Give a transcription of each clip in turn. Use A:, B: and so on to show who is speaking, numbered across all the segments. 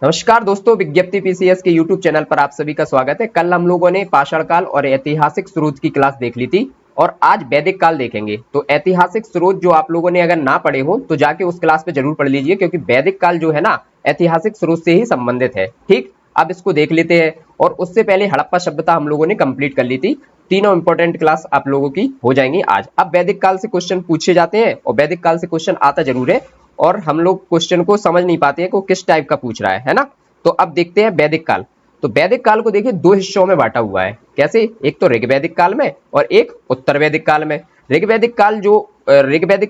A: नमस्कार दोस्तों, विज्ञप्ति पीसीएस के यूट्यूब चैनल पर आप सभी का स्वागत है। कल हम लोगों ने पाषाण काल और ऐतिहासिक स्रोत की क्लास देख ली थी और आज वैदिक काल देखेंगे। तो ऐतिहासिक स्रोत जो आप लोगों ने अगर ना पढ़े हो तो जाके उस क्लास पे जरूर पढ़ लीजिए, क्योंकि वैदिक काल जो है ना ऐतिहासिक स्रोत से ही संबंधित है। ठीक, अब इसको देख लेते हैं। और उससे पहले हड़प्पा सभ्यता हम लोगों ने कंप्लीट कर ली थी। तीनों इंपॉर्टेंट क्लास आप लोगों की हो जाएंगी आज। अब वैदिक काल से क्वेश्चन पूछे जाते हैं और वैदिक काल से क्वेश्चन आता जरूर है, और हम लोग क्वेश्चन को समझ नहीं पाते हैं कि वो किस टाइप का पूछ रहा है ना। तो अब देखते हैं वैदिक काल। तो वैदिक काल को देखिए दो हिस्सों में बांटा हुआ है। कैसे? एक तो ऋग्वैदिक काल में और एक उत्तर वैदिक काल में। ऋग्वैदिक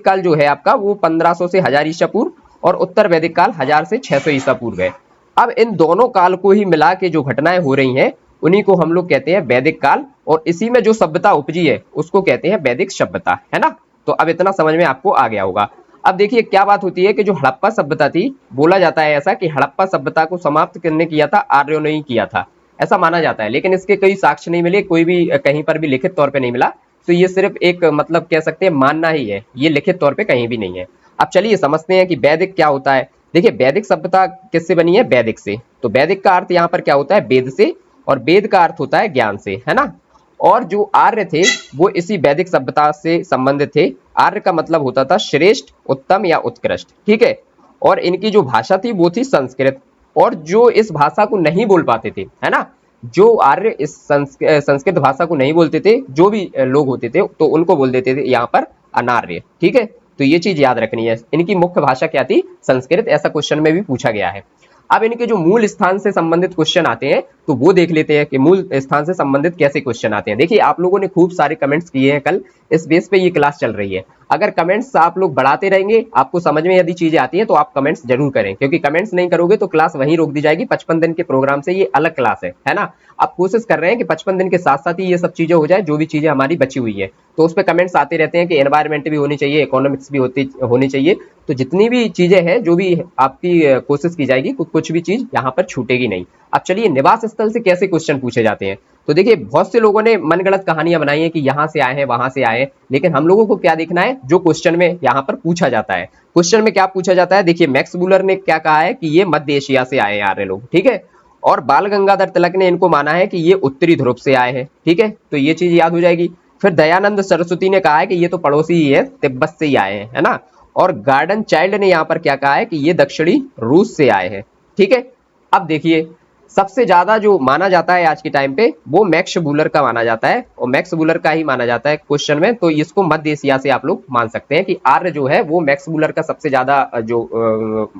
A: काल जो है आपका वो 1500 से 1000 ईसा पूर्व, और उत्तर वैदिक काल 1000 से 600 ईसा पूर्व है। अब इन दोनों काल को ही मिला के जो घटनाएं हो रही हैं उन्हीं को हम लोग कहते हैं वैदिक काल, और इसी में जो सभ्यता उपजी है उसको कहते हैं वैदिक सभ्यता, है ना। तो अब इतना समझ में आपको आ गया होगा। अब देखिए क्या बात होती है कि जो हड़प्पा सभ्यता थी, बोला जाता है ऐसा कि हड़प्पा सभ्यता को समाप्त करने किया था आर्यों ने ही किया था, ऐसा माना जाता है। लेकिन इसके कई साक्ष्य नहीं मिले, कोई भी कहीं पर भी लिखित तौर पे नहीं मिला। तो ये सिर्फ एक मतलब कह सकते हैं मानना ही है, ये लिखित तौर पे कहीं भी नहीं है। अब चलिए समझते हैं कि वैदिक क्या होता है। देखिए वैदिक सभ्यता किससे बनी है? वैदिक से। तो वैदिक का अर्थ यहाँ पर क्या होता है? वेद से, और वेद का अर्थ होता है ज्ञान से, है ना। और जो आर्य थे वो इसी वैदिक सभ्यता से संबंधित थे। आर्य का मतलब होता था श्रेष्ठ, उत्तम या उत्कृष्ट, ठीक है। और इनकी जो भाषा थी वो थी संस्कृत। और जो इस भाषा को नहीं बोल पाते थे, है ना, जो आर्य इस संस्कृत भाषा को नहीं बोलते थे, जो भी लोग होते थे, तो उनको बोल देते थे यहाँ पर अनार्य, ठीक है। तो ये चीज याद रखनी है। इनकी मुख्य भाषा क्या थी? संस्कृत। ऐसा क्वेश्चन में भी पूछा गया है। अब इनके जो मूल स्थान से संबंधित क्वेश्चन आते हैं तो वो देख लेते हैं कि मूल स्थान से संबंधित कैसे क्वेश्चन आते हैं। देखिए आप लोगों ने खूब सारे कमेंट्स किए हैं कल, इस बेस पे ये क्लास चल रही है। अगर कमेंट्स आप लोग बढ़ाते रहेंगे, आपको समझ में यदि चीजें आती हैं तो आप कमेंट्स जरूर करें, क्योंकि कमेंट्स नहीं करोगे तो क्लास वहीं रोक दी जाएगी। 55 दिन के प्रोग्राम से ये अलग क्लास है ना। आप कोशिश कर रहे हैं कि 55 दिन के साथ साथ ही ये सब चीजें हो जाए, जो भी चीजें हमारी बची हुई है। तो उस पर कमेंट्स आते रहते हैं कि एनवायरमेंट भी होनी चाहिए, इकोनॉमिक्स भी होनी चाहिए। तो जितनी भी चीजें हैं, जो भी आपकी कोशिश की जाएगी, कुछ भी चीज यहाँ पर छूटेगी नहीं। अब चलिए निवास स्थल से कैसे क्वेश्चन पूछे जाते हैं। तो देखिए बहुत से लोगों ने मनगढ़ंत कहानियां बनाई है कि यहाँ से आए हैं, वहां से आए हैं, लेकिन हम लोगों को क्या देखना है? जो क्वेश्चन में यहाँ पर पूछा जाता है। क्वेश्चन में क्या पूछा जाता है? देखिए मैक्स बुलर ने क्या कहा है कि ये मध्य एशिया से आए हैं आर्य लोग, ठीक है। और बाल गंगाधर तिलक ने इनको माना है कि ये उत्तरी ध्रुव से आए हैं, ठीक है। तो ये चीज याद हो जाएगी। फिर दयानंद सरस्वती ने कहा है कि ये तो पड़ोसी ही है, तिब्बत से ही आए हैं, है ना। और गार्डन चाइल्ड ने यहाँ पर क्या कहा है कि ये दक्षिणी रूस से आए हैं, ठीक है। अब देखिए सबसे ज्यादा जो माना जाता है आज के टाइम पे वो मैक्स बुलर का माना जाता है, और मैक्स बुलर का ही माना जाता है क्वेश्चन में। तो इसको मध्य एशिया से आप लोग मान सकते हैं कि आर्य जो है वो मैक्स बुलर का सबसे ज्यादा जो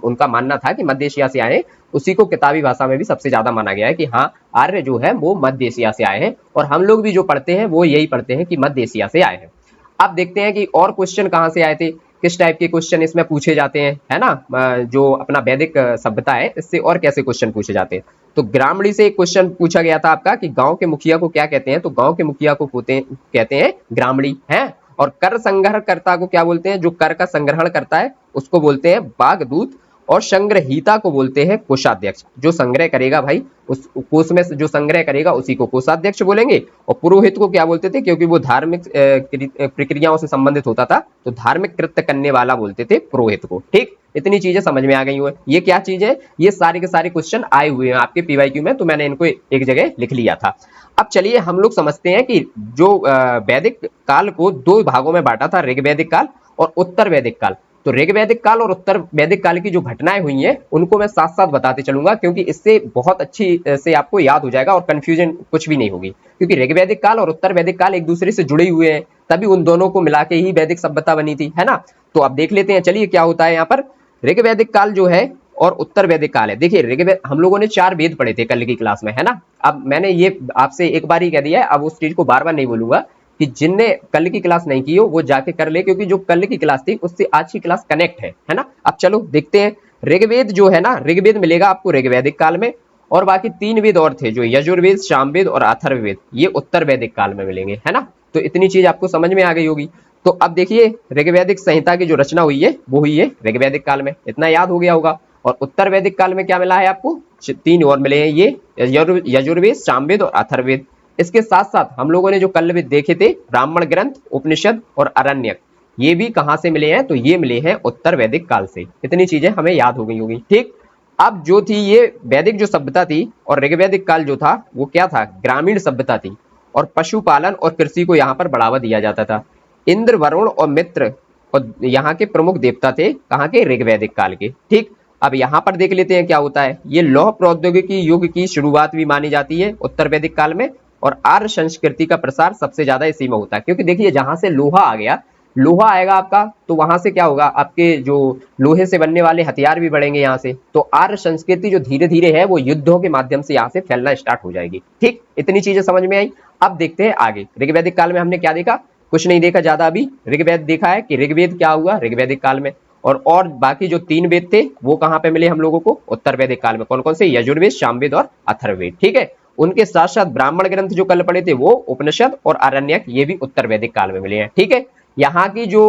A: उनका मानना था कि मध्य एशिया से आए। उसी को किताबी भाषा में भी सबसे ज्यादा माना गया है कि हाँ आर्य जो है वो मध्य एशिया से आए हैं, और हम लोग भी जो पढ़ते हैं वो यही पढ़ते हैं कि मध्य एशिया से आए हैं। अब देखते हैं कि और क्वेश्चन कहाँ से आए थे, किस टाइप के क्वेश्चन इसमें पूछे जाते हैं, है ना। जो अपना वैदिक सभ्यता है इससे और कैसे क्वेश्चन पूछे जाते हैं। तो ग्रामणी से एक क्वेश्चन पूछा गया था आपका कि गांव के मुखिया को क्या कहते हैं। तो गांव के मुखिया को कहते हैं ग्रामणी, है। और कर संग्रहकर्ता को क्या बोलते हैं? जो कर का संग्रहण करता है उसको बोलते हैं बागदूत। और संग्रहीता को बोलते हैं कोषाध्यक्ष। जो संग्रह करेगा भाई, उस कोष में जो संग्रह करेगा उसी को कोषाध्यक्ष बोलेंगे। और पुरोहित को क्या बोलते थे? क्योंकि वो धार्मिक प्रक्रियाओं से संबंधित होता था, तो धार्मिक कृत्य करने वाला बोलते थे पुरोहित को। ठीक, इतनी चीजें समझ में आ गई हुई। ये क्या चीज है? ये सारे के सारे क्वेश्चन आए हुए हैं आपके पीवाईक्यू में, तो मैंने इनको एक जगह लिख लिया था। अब चलिए हम लोग समझते हैं कि जो वैदिक काल को दो भागों में बांटा था, ऋग्वैदिक काल और उत्तर वैदिक काल। तो ऋग्वैदिक काल और उत्तर वैदिक काल की जो घटनाएं हुई हैं उनको मैं साथ साथ बताते चलूंगा, क्योंकि इससे बहुत अच्छी से आपको याद हो जाएगा और कंफ्यूजन कुछ भी नहीं होगी। क्योंकि ऋग्वैदिक काल और उत्तर वैदिक काल एक दूसरे से जुड़े हुए हैं, तभी उन दोनों को मिला के ही वैदिक सभ्यता बनी थी, है ना। तो अब देख लेते हैं चलिए क्या होता है यहाँ पर। ऋग्वैदिक काल जो है और उत्तर वैदिक काल है। देखिए ऋग्वेद हम लोगों ने 4 वेद पढ़े थे कल की क्लास में, है ना। अब मैंने ये आपसे एक बार ही कह दिया है, अब उस चीज को बार बार नहीं बोलूंगा। कि जिनने कल की क्लास नहीं की हो वो जाके कर ले, क्योंकि जो कल की क्लास थी उससे आज की क्लास कनेक्ट है ना। अब चलो देखते हैं। ऋग्वेद जो है ना, ऋग्वेद मिलेगा आपको ऋग्वैदिक काल में, और बाकी 3 वेद और थे जो यजुर्वेद, सामवेद और अथर्ववेद, ये उत्तर वैदिक काल में मिलेंगे, है ना। तो इतनी चीज आपको समझ में आ गई होगी। तो अब देखिए ऋग्वैदिक संहिता की जो रचना हुई है वो हुई है ऋग्वैदिक काल में, इतना याद हो गया होगा। और उत्तर वैदिक काल में क्या मिला है आपको? 3 और मिले हैं, ये यजुर्वेद, सामवेद और अथर्ववेद। इसके साथ साथ हम लोगों ने जो कल भी देखे थे ब्राह्मण ग्रंथ, उपनिषद और अरण्यक, ये भी कहां से मिले हैं? तो ये मिले हैं उत्तर वैदिक काल से। इतनी चीजें हमें याद हो गई होगी। ठीक, अब जो थी ये वैदिक जो सभ्यता थी और ऋग्वैदिक काल जो था वो क्या था, ग्रामीण सभ्यता थी और पशुपालन और कृषि को यहाँ पर बढ़ावा दिया जाता था। इंद्र, वरुण और मित्र और यहाँ के प्रमुख देवता थे, कहाँ के, ऋग्वैदिक काल के। ठीक, अब यहाँ पर देख लेते हैं क्या होता है। ये लौह प्रौद्योगिकी युग की शुरुआत भी मानी जाती है उत्तर वैदिक काल में, और आर्य संस्कृति का प्रसार सबसे ज्यादा इसी में होता है, क्योंकि देखिए जहां से लोहा आ गया, लोहा आएगा आपका, तो वहां से क्या होगा, आपके जो लोहे से बनने वाले हथियार भी बढ़ेंगे यहाँ से, तो आर्य संस्कृति जो धीरे धीरे है वो युद्धों के माध्यम से यहाँ से फैलना स्टार्ट हो जाएगी। ठीक, इतनी चीजें समझ में आई। अब देखते हैं आगे। ऋग्वैदिक काल में हमने क्या देखा, कुछ नहीं देखा ज्यादा, अभी ऋग्वेद देखा है कि ऋग्वेद क्या हुआ ऋग्वैदिक काल में, और बाकी जो 3 वेद थे वो कहाँ पे मिले हम लोगों को, उत्तर वैदिक काल में। कौन कौन से, यजुर्वेद, सामवेद और अथर्ववेद। ठीक है, उनके साथ साथ ब्राह्मण ग्रंथ जो कल पढ़े थे वो उपनिषद और आरण्यक, ये भी उत्तर वैदिक काल में मिले हैं। ठीक है, यहाँ की जो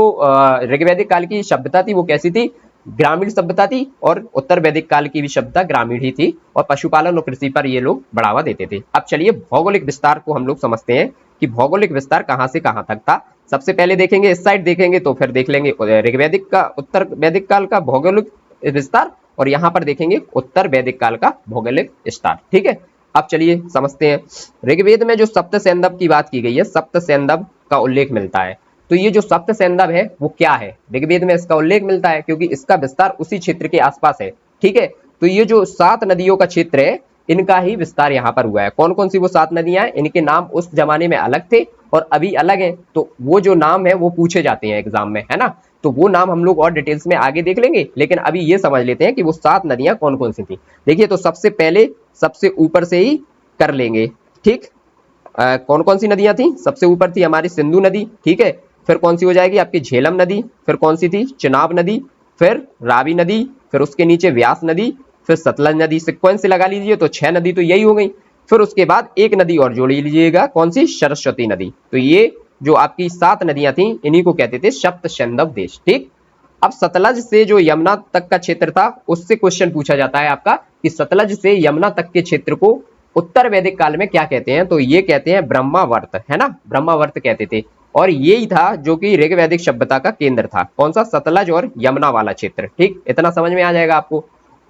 A: ऋग्वैदिक काल की सभ्यता थी वो कैसी थी, ग्रामीण सभ्यता थी, और उत्तर वैदिक काल की भी सभ्यता ग्रामीण ही थी, और पशुपालन और कृषि पर ये लोग बढ़ावा देते थे। अब चलिए भौगोलिक विस्तार को हम लोग समझते हैं कि भौगोलिक विस्तार कहां से कहां तक था। सबसे पहले देखेंगे इस साइड देखेंगे, तो फिर देख लेंगे ऋग्वैदिक का उत्तर वैदिक काल का भौगोलिक विस्तार, और यहाँ पर देखेंगे उत्तर वैदिक काल का भौगोलिक विस्तार। ठीक है, अब चलिए समझते हैं। ऋग्वेद में जो सप्त सैंधव की बात की गई है, सप्त सैंधव का उल्लेख मिलता है, तो ये जो सप्त सैंधव है वो क्या है, ऋग्वेद में इसका उल्लेख मिलता है क्योंकि इसका विस्तार उसी क्षेत्र के आसपास है। ठीक है, तो ये जो 7 नदियों का क्षेत्र है इनका ही विस्तार यहाँ पर हुआ है। कौन कौन सी वो 7 नदियां हैं, इनके नाम उस जमाने में अलग थे और अभी अलग हैं, तो वो जो नाम है वो पूछे जाते हैं एग्जाम में, है ना, तो वो नाम हम लोग और डिटेल्स में आगे देख लेंगे, लेकिन अभी ये समझ लेते हैं कि वो 7 नदियां कौन कौन सी थी। देखिए, तो सबसे पहले सबसे ऊपर से ही कर लेंगे। ठीक, कौन कौन सी नदियां थी, सबसे ऊपर थी हमारी सिंधु नदी। ठीक है, फिर कौन सी हो जाएगी आपकी झेलम नदी, फिर कौन सी थी, चिनाब नदी, फिर रावी नदी, फिर उसके नीचे व्यास नदी, फिर सतलज नदी। सिक्वेंस से लगा लीजिए तो 6 नदी तो यही हो गई। फिर उसके बाद एक नदी और जोड़ लीजिएगा, कौन सी, सरस्वती नदी। तो ये जो आपकी 7 नदियां थी इन्हीं को कहते थे सप्त सैंधव देश। ठीक, अब सतलज से जो यमुना तक का क्षेत्र था उससे क्वेश्चन पूछा जाता है आपका कि सतलज से यमुना तक के क्षेत्र को उत्तर वैदिक काल में क्या कहते हैं, तो ये कहते हैं ब्रह्मावर्त, है ना, ब्रह्मावर्त कहते थे, और यही था जो कि ऋग्वैदिक सभ्यता का केंद्र था। कौन सा, सतलज और यमुना वाला क्षेत्र। ठीक, इतना समझ में आ जाएगा आपको।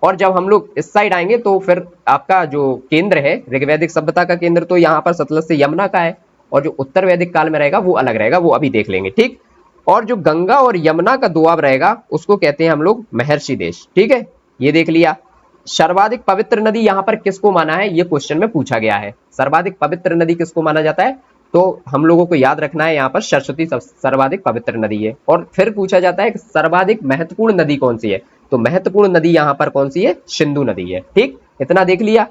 A: और जब हम लोग इस साइड आएंगे तो फिर आपका जो केंद्र है ऋग्वैदिक सभ्यता का केंद्र तो यहाँ पर सतलज से यमुना का है, और जो उत्तर वैदिक काल में रहेगा वो अलग रहेगा, वो अभी देख लेंगे। ठीक, और जो गंगा और यमुना का दोआब रहेगा उसको कहते हैं हम लोग महर्षि देश। ठीक है, ये देख लिया। सर्वाधिक पवित्र नदी यहाँ पर किसको माना है, ये क्वेश्चन में पूछा गया है, सर्वाधिक पवित्र नदी किसको माना जाता है, तो हम लोगों को याद रखना है यहाँ पर सरस्वती सर्वाधिक पवित्र नदी है। और फिर पूछा जाता है कि सर्वाधिक महत्वपूर्ण नदी कौन सी है, तो महत्वपूर्ण नदी यहाँ पर कौन सी है, सिंधु नदी है। ठीक, इतना देख लिया।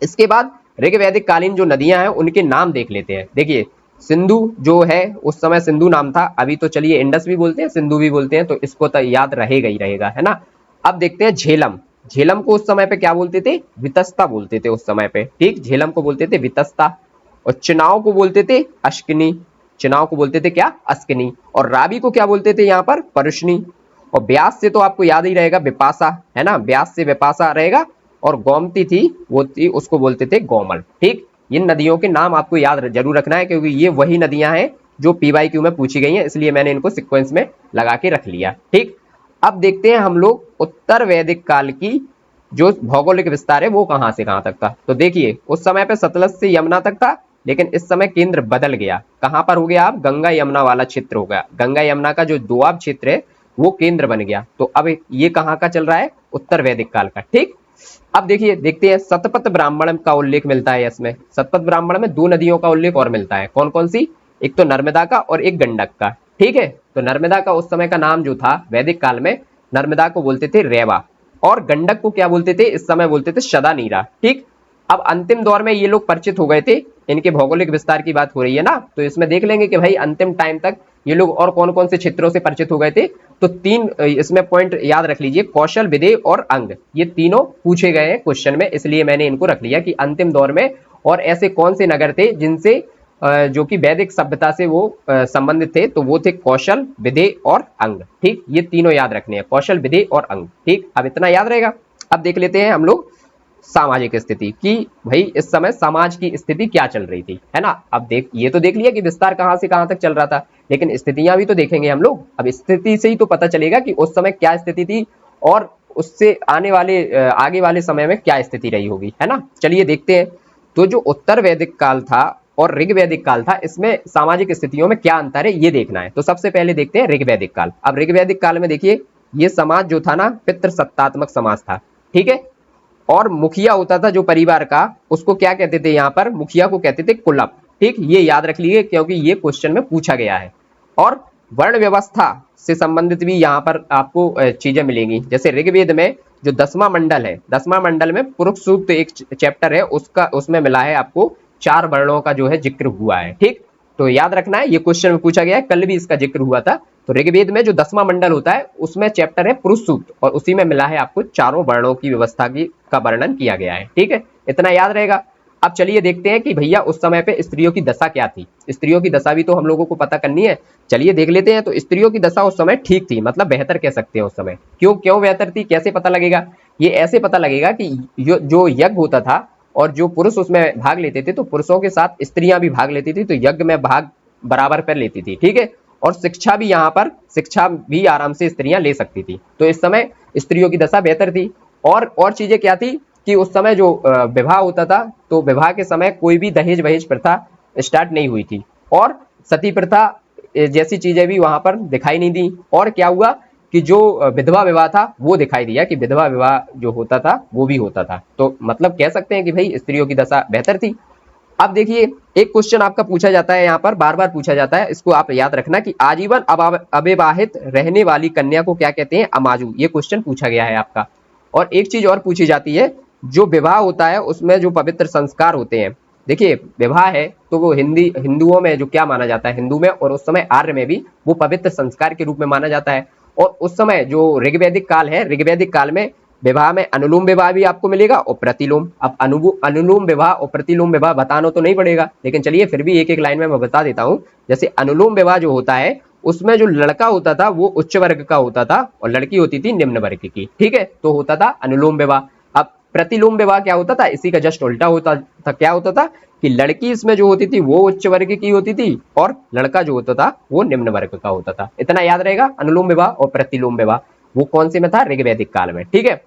A: इसके बाद ऋग्वैदिक कालीन जो नदियां हैं उनके नाम देख लेते हैं। देखिए, सिंधु जो है उस समय सिंधु नाम था, अभी तो चलिए इंडस भी बोलते हैं सिंधु भी बोलते हैं, तो इसको तो याद रहेगा ही रहेगा, है ना। अब देखते हैं झेलम। झेलम को उस समय पे क्या बोलते थे, वितस्ता बोलते थे उस समय पे। ठीक, झेलम को बोलते थे वितस्ता, और चिनाव को बोलते थे अश्किनी, चिनाव को बोलते थे क्या, अस्किनी, और रावी को क्या बोलते थे यहाँ पर, परुष्णी, और ब्यास से तो आपको याद ही रहेगा विपाशा, है ना, ब्यास से विपाशा रहेगा, और गोमती थी वो थी उसको बोलते थे गोमल। ठीक, इन नदियों के नाम आपको याद जरूर रखना है क्योंकि ये वही नदियां हैं जो पीवाईक्यू में पूछी गई हैं, इसलिए मैंने इनको सीक्वेंस में लगा के रख लिया। ठीक, अब देखते हैं हम लोग उत्तर वैदिक काल की जो भौगोलिक विस्तार है वो कहां से कहां तक था। तो देखिए, उस समय पे सतलज से यमुना तक था, लेकिन इस समय केंद्र बदल गया, कहां पर हो गया, आप गंगा यमुना वाला क्षेत्र हो गया, गंगा यमुना का जो दोआब क्षेत्र है वो केंद्र बन गया। तो अब ये कहां का चल रहा है, उत्तर वैदिक काल का। ठीक, अब देखिए देखते हैं सतपथ ब्राह्मण का उल्लेख मिलता है इसमें। सतपथ ब्राह्मण में 2 नदियों का उल्लेख और मिलता है, कौन कौन सी, एक तो नर्मदा का और एक गंडक का। ठीक है, तो नर्मदा का उस समय का नाम जो था वैदिक काल में, नर्मदा को बोलते थे रेवा, और गंडक को क्या बोलते थे, इस समय बोलते थे शदा नीरा। ठीक, अब अंतिम दौर में ये लोग परिचित हो गए थे, इनके भौगोलिक विस्तार की बात हो रही है ना, तो इसमें देख लेंगे कि भाई अंतिम टाइम तक ये लोग और कौन कौन से क्षेत्रों से परिचित हो गए थे। तो 3 इसमें पॉइंट याद रख लीजिए, कौशल, विदेह और अंग, ये तीनों पूछे गए हैं क्वेश्चन में, इसलिए मैंने इनको रख लिया कि अंतिम दौर में और ऐसे कौन से नगर थे जिनसे जो कि वैदिक सभ्यता से वो संबंधित थे, तो वो थे कौशल, विदेह और अंग। ठीक, ये तीनों याद रखने हैं, कौशल, विदेह और अंग। ठीक, अब इतना याद रहेगा। अब देख लेते हैं हम लोग सामाजिक स्थिति कि भाई इस समय समाज की स्थिति क्या चल रही थी, है ना। अब ये तो देख लिया कि विस्तार कहां से कहां तक चल रहा था, लेकिन स्थितियां भी तो देखेंगे हम लोग। अब स्थिति से ही तो पता चलेगा कि उस समय क्या स्थिति थी और उससे आने वाले आगे वाले समय में क्या स्थिति रही होगी, है ना। चलिए देखते हैं। तो जो उत्तर वैदिक काल था और ऋग वैदिक काल था, इसमें सामाजिक स्थितियों में क्या अंतर है ये देखना है। तो सबसे पहले देखते हैं ऋग वैदिक काल। अब ऋग वैदिक काल में देखिए, ये समाज जो था ना, पितृसत्तात्मक समाज था, ठीक है। और मुखिया होता था जो परिवार का, उसको क्या कहते थे, यहाँ पर मुखिया को कहते थे कुलप, ठीक। ये याद रख लीजिए क्योंकि ये क्वेश्चन में पूछा गया है। और वर्ण व्यवस्था से संबंधित भी यहाँ पर आपको चीजें मिलेंगी। जैसे ऋग्वेद में जो 10वां मंडल है, 10वां मंडल में पुरुष सूक्त एक चैप्टर है, उसका उसमें मिला है आपको 4 वर्णों का जो है जिक्र हुआ है, ठीक। तो याद रखना है, ये क्वेश्चन में पूछा गया है, कल भी इसका जिक्र हुआ था। तो ऋग्वेद में जो 10वां मंडल होता है उसमें चैप्टर है पुरुष सूक्त, और उसी में मिला है आपको चारों वर्णों की व्यवस्था की का वर्णन किया गया है, ठीक है। इतना याद रहेगा। अब चलिए देखते हैं कि भैया उस समय पे स्त्रियों की दशा क्या थी। स्त्रियों की दशा भी तो हम लोगों को पता करनी है। चलिए देख लेते हैं। तो स्त्रियों की दशा उस समय ठीक थी, मतलब बेहतर कह सकते हैं उस समय। क्यों क्यों बेहतर थी, कैसे पता लगेगा? ये ऐसे पता लगेगा कि जो यज्ञ होता था और जो पुरुष उसमें भाग लेते थे, तो पुरुषों के साथ स्त्रियां भी भाग लेती थी, तो यज्ञ में भाग बराबर पर लेती थी, ठीक है। और शिक्षा भी यहाँ पर शिक्षा भी आराम से स्त्रियां ले सकती थी। तो इस समय स्त्रियों की दशा बेहतर थी। और चीजें क्या थी कि उस समय जो विवाह होता था, तो विवाह के समय कोई भी दहेज वहेज प्रथा स्टार्ट नहीं हुई थी, और सती प्रथा जैसी चीजें भी वहां पर दिखाई नहीं दी। और क्या हुआ कि जो विधवा विवाह था वो दिखाई दिया, कि विधवा विवाह जो होता था वो भी होता था। तो मतलब कह सकते हैं कि भाई स्त्रियों की दशा बेहतर थी। अब देखिए, एक क्वेश्चन आपका पूछा जाता है, यहाँ पर बार बार पूछा जाता है, इसको आप याद रखना कि आजीवन अविवाहित रहने वाली कन्या को क्या कहते हैं? अमाजु। ये क्वेश्चन पूछा गया है आपका। और एक चीज और पूछी जाती है, जो विवाह होता है उसमें जो पवित्र संस्कार होते हैं। देखिए, विवाह है तो वो हिंदुओं में जो क्या माना जाता है, हिंदू में और उस समय आर्य में भी वो पवित्र संस्कार के रूप में माना जाता है। और उस समय जो ऋग्वैदिक काल है, ऋग्वैदिक काल में विवाह में अनुलोम विवाह भी आपको मिलेगा और प्रतिलोम। अब अनुलोम विवाह और प्रतिलोम विवाह बताना तो नहीं पड़ेगा, लेकिन चलिए फिर भी एक एक लाइन में मैं बता देता हूँ। जैसे अनुलोम विवाह जो होता है, उसमें जो लड़का होता था वो उच्च वर्ग का होता था और लड़की होती थी निम्न वर्ग की, ठीक है। तो होता था अनुलोम विवाह। अब प्रतिलोम विवाह क्या होता था? इसी का जस्ट उल्टा होता था। क्या होता था कि लड़की इसमें जो होती थी वो उच्च वर्ग की होती थी और लड़का जो होता था वो निम्न वर्ग का होता था। इतना याद रहेगा। अनुलोम विवाह और प्रतिलोम विवाह वो कौन से में था? ऋग्वैदिक काल में, ठीक है।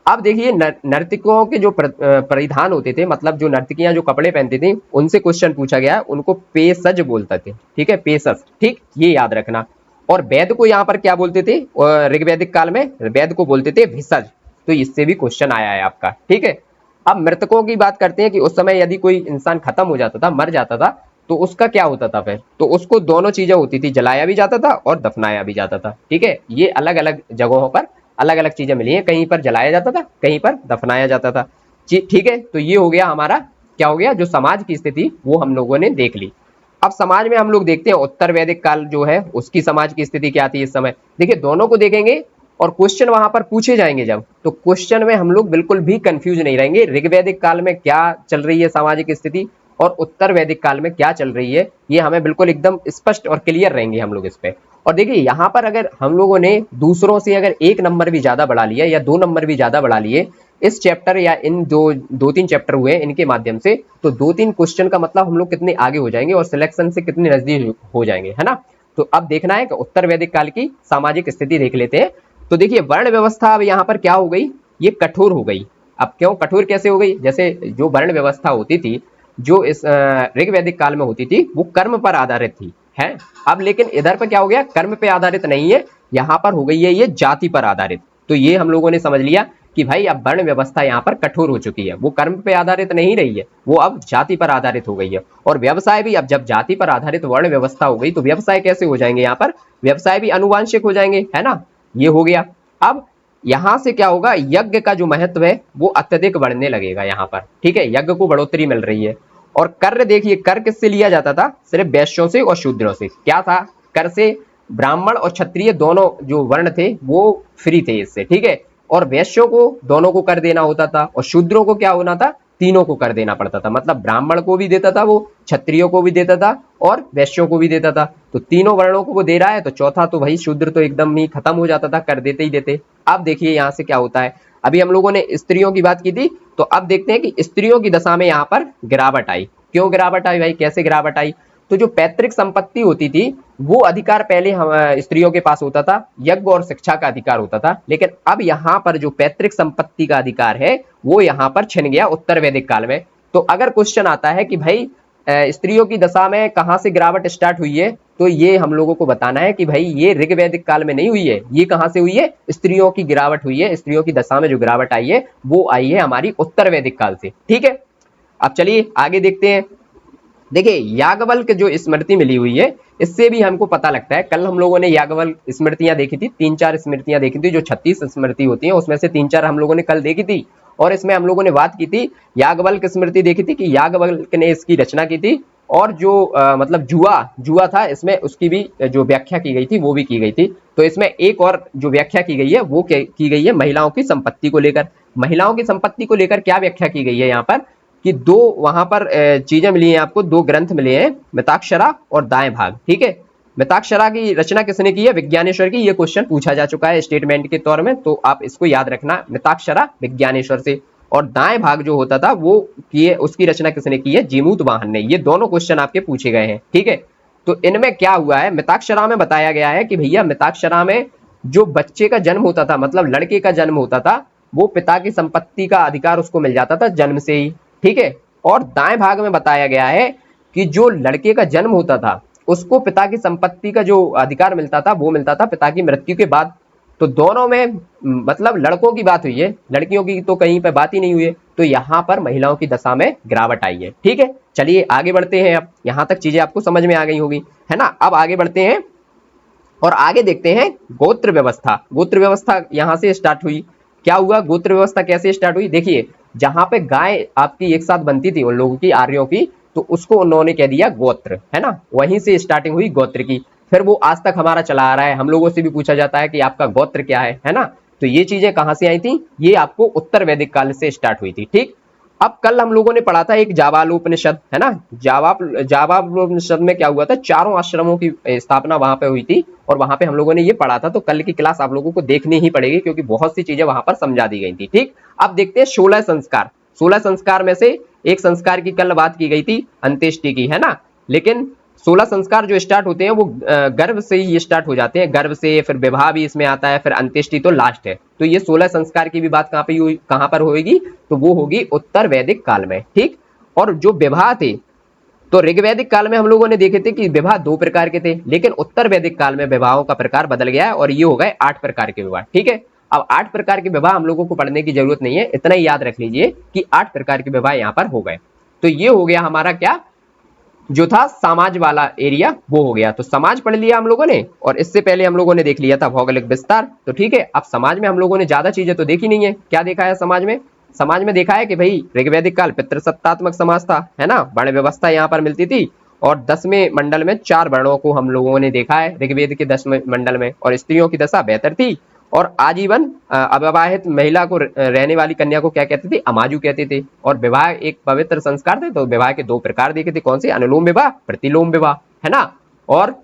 A: अब देखिए, नर्तकियों के जो परिधान होते थे, मतलब जो नर्तकियां जो कपड़े पहनती थी, उनसे क्वेश्चन पूछा गया है। उनको पेशज बोलते थे, ठीक है, पेशज, ठीक, ये याद रखना। और वेद को यहाँ पर क्या बोलते थे? ऋग्वैदिक काल में वेद को बोलते थे भिषज। तो इससे भी क्वेश्चन आया है आपका, ठीक है। अब मृतकों की बात करते हैं कि उस समय यदि कोई इंसान खत्म हो जाता था, मर जाता था, तो उसका क्या होता था फिर? तो उसको दोनों चीजें होती थी, जलाया भी जाता था और दफनाया भी जाता था, ठीक है। ये अलग अलग जगहों पर अलग अलग चीजें मिली हैं, कहीं पर जलाया जाता था, कहीं पर दफनाया जाता था, ठीक है। तो ये हो गया हमारा, क्या हो गया, जो समाज की स्थिति वो हम लोगों ने देख ली। अब समाज में हम लोग देखते हैं उत्तर वैदिक काल जो है उसकी समाज की स्थिति क्या थी इस समय। देखिए, दोनों को देखेंगे और क्वेश्चन वहां पर पूछे जाएंगे जब, तो क्वेश्चन में हम लोग बिल्कुल भी कंफ्यूज नहीं रहेंगे। ऋग्वैदिक काल में क्या चल रही है सामाजिक स्थिति और उत्तर वैदिक काल में क्या चल रही है, ये हमें बिल्कुल एकदम स्पष्ट और क्लियर रहेंगे हम लोग इस पे। और देखिए, यहाँ पर अगर हम लोगों ने दूसरों से अगर 1 नंबर भी ज्यादा बढ़ा लिया या 2 नंबर भी ज्यादा बढ़ा लिए इस चैप्टर या इन दो तीन चैप्टर हुए इनके माध्यम से, तो 2-3 क्वेश्चन का मतलब हम लोग कितने आगे हो जाएंगे और सिलेक्शन से कितने नजदीक हो जाएंगे, है ना। तो अब देखना है कि उत्तर वैदिक काल की सामाजिक स्थिति देख लेते हैं। तो देखिए, वर्ण व्यवस्था अब यहाँ पर क्या हो गई, ये कठोर हो गई। अब क्यों कठोर कैसे हो गई? जैसे जो वर्ण व्यवस्था होती थी, जो इस ऋग्वैदिक काल में होती थी, वो कर्म पर आधारित थी, है। अब लेकिन इधर पर क्या हो गया, कर्म पे आधारित नहीं है, यहाँ पर हो गई है ये जाति पर आधारित। तो ये हम लोगों ने समझ लिया कि भाई अब वर्ण व्यवस्था यहाँ पर कठोर हो चुकी है, वो कर्म पे आधारित नहीं रही है, वो अब जाति पर आधारित हो गई है। और व्यवसाय भी अब जब जाति पर आधारित वर्ण व्यवस्था हो गई, तो व्यवसाय कैसे हो जाएंगे? यहाँ पर व्यवसाय भी अनुवांशिक हो जाएंगे, है ना। ये हो गया। अब यहां से क्या होगा, यज्ञ का जो महत्व है वो अत्यधिक बढ़ने लगेगा यहाँ पर, ठीक है। यज्ञ को बढ़ोतरी मिल रही है। और कर, देखिए कर किससे लिया जाता था? सिर्फ वैश्यों से और शूद्रों से। क्या था कर से? ब्राह्मण और क्षत्रिय दोनों जो वर्ण थे वो फ्री थे इससे, ठीक है। और वैश्यों को दोनों को कर देना होता था और शूद्रों को क्या होना था? तीनों को कर देना पड़ता था। मतलब ब्राह्मण को भी देता था वो, क्षत्रियों को भी देता था और वैश्यों को भी देता था। तो तीनों वर्णों को वो दे रहा है, तो चौथा तो भाई शूद्र तो एकदम ही खत्म हो जाता था, कर देते ही देते। अब देखिए यहाँ से क्या होता है। अभी हम लोगों ने स्त्रियों की बात की थी, तो अब देखते हैं कि स्त्रियों की दशा में यहाँ पर गिरावट आई। क्यों गिरावट आई भाई, कैसे गिरावट आई? तो जो पैतृक संपत्ति होती थी वो अधिकार पहले हम स्त्रियों के पास होता था, यज्ञ और शिक्षा का अधिकार होता था, लेकिन अब यहाँ पर जो पैतृक संपत्ति का अधिकार है वो यहाँ पर छिन गया उत्तर वैदिक काल में। तो अगर क्वेश्चन आता है कि भाई स्त्रियों की दशा में कहां से गिरावट स्टार्ट हुई है, तो ये हम लोगों को बताना है कि भाई ये ऋग वैदिक काल में नहीं हुई है, ये कहां से हुई है, स्त्रियों की गिरावट हुई है, स्त्रियों की दशा में जो गिरावट आई है वो आई है हमारी उत्तर वैदिक काल से। ठीक है, अब चलिए आगे देखते हैं। देखिए याज्ञवल्क जो स्मृति मिली हुई है इससे भी हमको पता लगता है, कल हम लोगों ने याज्ञवल्क स्मृतियां देखी थी, 3-4 स्मृतियां देखी थी, जो 36 स्मृति होती हैं उसमें से 3-4 हम लोगों ने कल देखी थी, और इसमें हम लोगों ने बात की थी याज्ञवल्क स्मृति देखी थी कि याज्ञवल्क ने इसकी रचना की थी, और जो मतलब जुआ था इसमें उसकी भी जो व्याख्या की गई थी वो भी की गई थी। तो इसमें एक और जो व्याख्या की गई है वो की गई है महिलाओं की संपत्ति को लेकर। महिलाओं की संपत्ति को लेकर क्या व्याख्या की गई है यहाँ पर कि दो वहां पर चीजें मिली हैं आपको, दो ग्रंथ मिले हैं, मिताक्षरा और दाएं भाग। ठीक है, मिताक्षरा की रचना किसने की है, विज्ञानेश्वर की। ये क्वेश्चन पूछा जा चुका है स्टेटमेंट के तौर में, तो आप इसको याद रखना, मिताक्षरा विज्ञानेश्वर से। और दाएं भाग जो होता था वो किए, उसकी रचना किसने की है, जीमूत वाहन ने। ये दोनों क्वेश्चन आपके पूछे गए हैं। ठीक है, तो इनमें क्या हुआ है, मिताक्षरा में बताया गया है कि भैया मिताक्षरा में जो बच्चे का जन्म होता था, मतलब लड़के का जन्म होता था, वो पिता की संपत्ति का अधिकार उसको मिल जाता था जन्म से ही। ठीक है, और दाएं भाग में बताया गया है कि जो लड़के का जन्म होता था उसको पिता की संपत्ति का जो अधिकार मिलता था वो मिलता था पिता की मृत्यु के बाद। तो दोनों में मतलब लड़कों की बात हुई है, लड़कियों की तो कहीं पे बात ही नहीं हुई है। तो यहाँ पर महिलाओं की दशा में गिरावट आई है। ठीक है, चलिए आगे बढ़ते हैं। अब यहाँ तक चीजें आपको समझ में आ गई होगी, है ना। अब आगे बढ़ते हैं और आगे देखते हैं गोत्र व्यवस्था। गोत्र व्यवस्था यहाँ से स्टार्ट हुई। क्या हुआ, गोत्र व्यवस्था कैसे स्टार्ट हुई, देखिए जहां पे गाय आपकी एक साथ बनती थी उन लोगों की, आर्यों की, तो उसको उन्होंने कह दिया गोत्र, है ना। वहीं से स्टार्टिंग हुई गोत्र की, फिर वो आज तक हमारा चला आ रहा है। हम लोगों से भी पूछा जाता है कि आपका गोत्र क्या है ना। तो ये चीजें कहां से आई थी, ये आपको उत्तर वैदिक काल से स्टार्ट हुई थी। ठीक, अब कल हम लोगों ने पढ़ा था एक जाबालोपनिषद, है ना। जाबालोपनिषद में क्या हुआ था, चारों आश्रमों की स्थापना वहां पे हुई थी, और वहां पे हम लोगों ने ये पढ़ा था। तो कल की क्लास आप लोगों को देखनी ही पड़ेगी क्योंकि बहुत सी चीजें वहां पर समझा दी गई थी। ठीक, अब देखते हैं 16 संस्कार। 16 संस्कार में से एक संस्कार की कल बात की गई थी, अंत्येष्टि की, है ना। लेकिन 16 संस्कार जो स्टार्ट होते हैं वो गर्भ से ही स्टार्ट हो जाते हैं, गर्भ से, फिर विवाह भी इसमें आता है, फिर अंत्येष्टि तो लास्ट है। तो ये 16 संस्कार की भी बात कहां पर होगी, तो वो होगी उत्तर वैदिक काल में। ठीक, और जो विवाह थे तो ऋग्वैदिक काल में हम लोगों ने देखे थे कि विवाह 2 प्रकार के थे, लेकिन उत्तर वैदिक काल में विवाहों का प्रकार बदल गया है और ये हो गए 8 प्रकार के विवाह। ठीक है, अब 8 प्रकार के विवाह हम लोगों को पढ़ने की जरूरत नहीं है, इतना ही याद रख लीजिए कि 8 प्रकार के विवाह यहाँ पर हो गए। तो ये हो गया हमारा क्या, जो था समाज वाला एरिया वो हो गया। तो समाज पढ़ लिया हम लोगों ने, और इससे पहले हम लोगों ने देख लिया था भौगोलिक विस्तार। तो ठीक है, अब समाज में हम लोगों ने ज्यादा चीजें तो देखी नहीं है। क्या देखा है समाज में, समाज में देखा है कि भाई ऋग्वैदिक काल पितृसत्तात्मक समाज था, है ना। वर्ण व्यवस्था यहाँ पर मिलती थी, और 10वें मंडल में 4 वर्णों को हम लोगों ने देखा है ऋग्वेद के 10वें मंडल में, और स्त्रियों की दशा बेहतर थी, और आजीवन अविवाहित महिला को, रहने वाली कन्या को क्या कहते थे, अमाजु कहते थे। और विवाह एक पवित्र संस्कार थे, तो विवाह के 2 प्रकार देखे थे, कौन से, अनुलोम विवाह, प्रतिलोम विवाह, है ना। और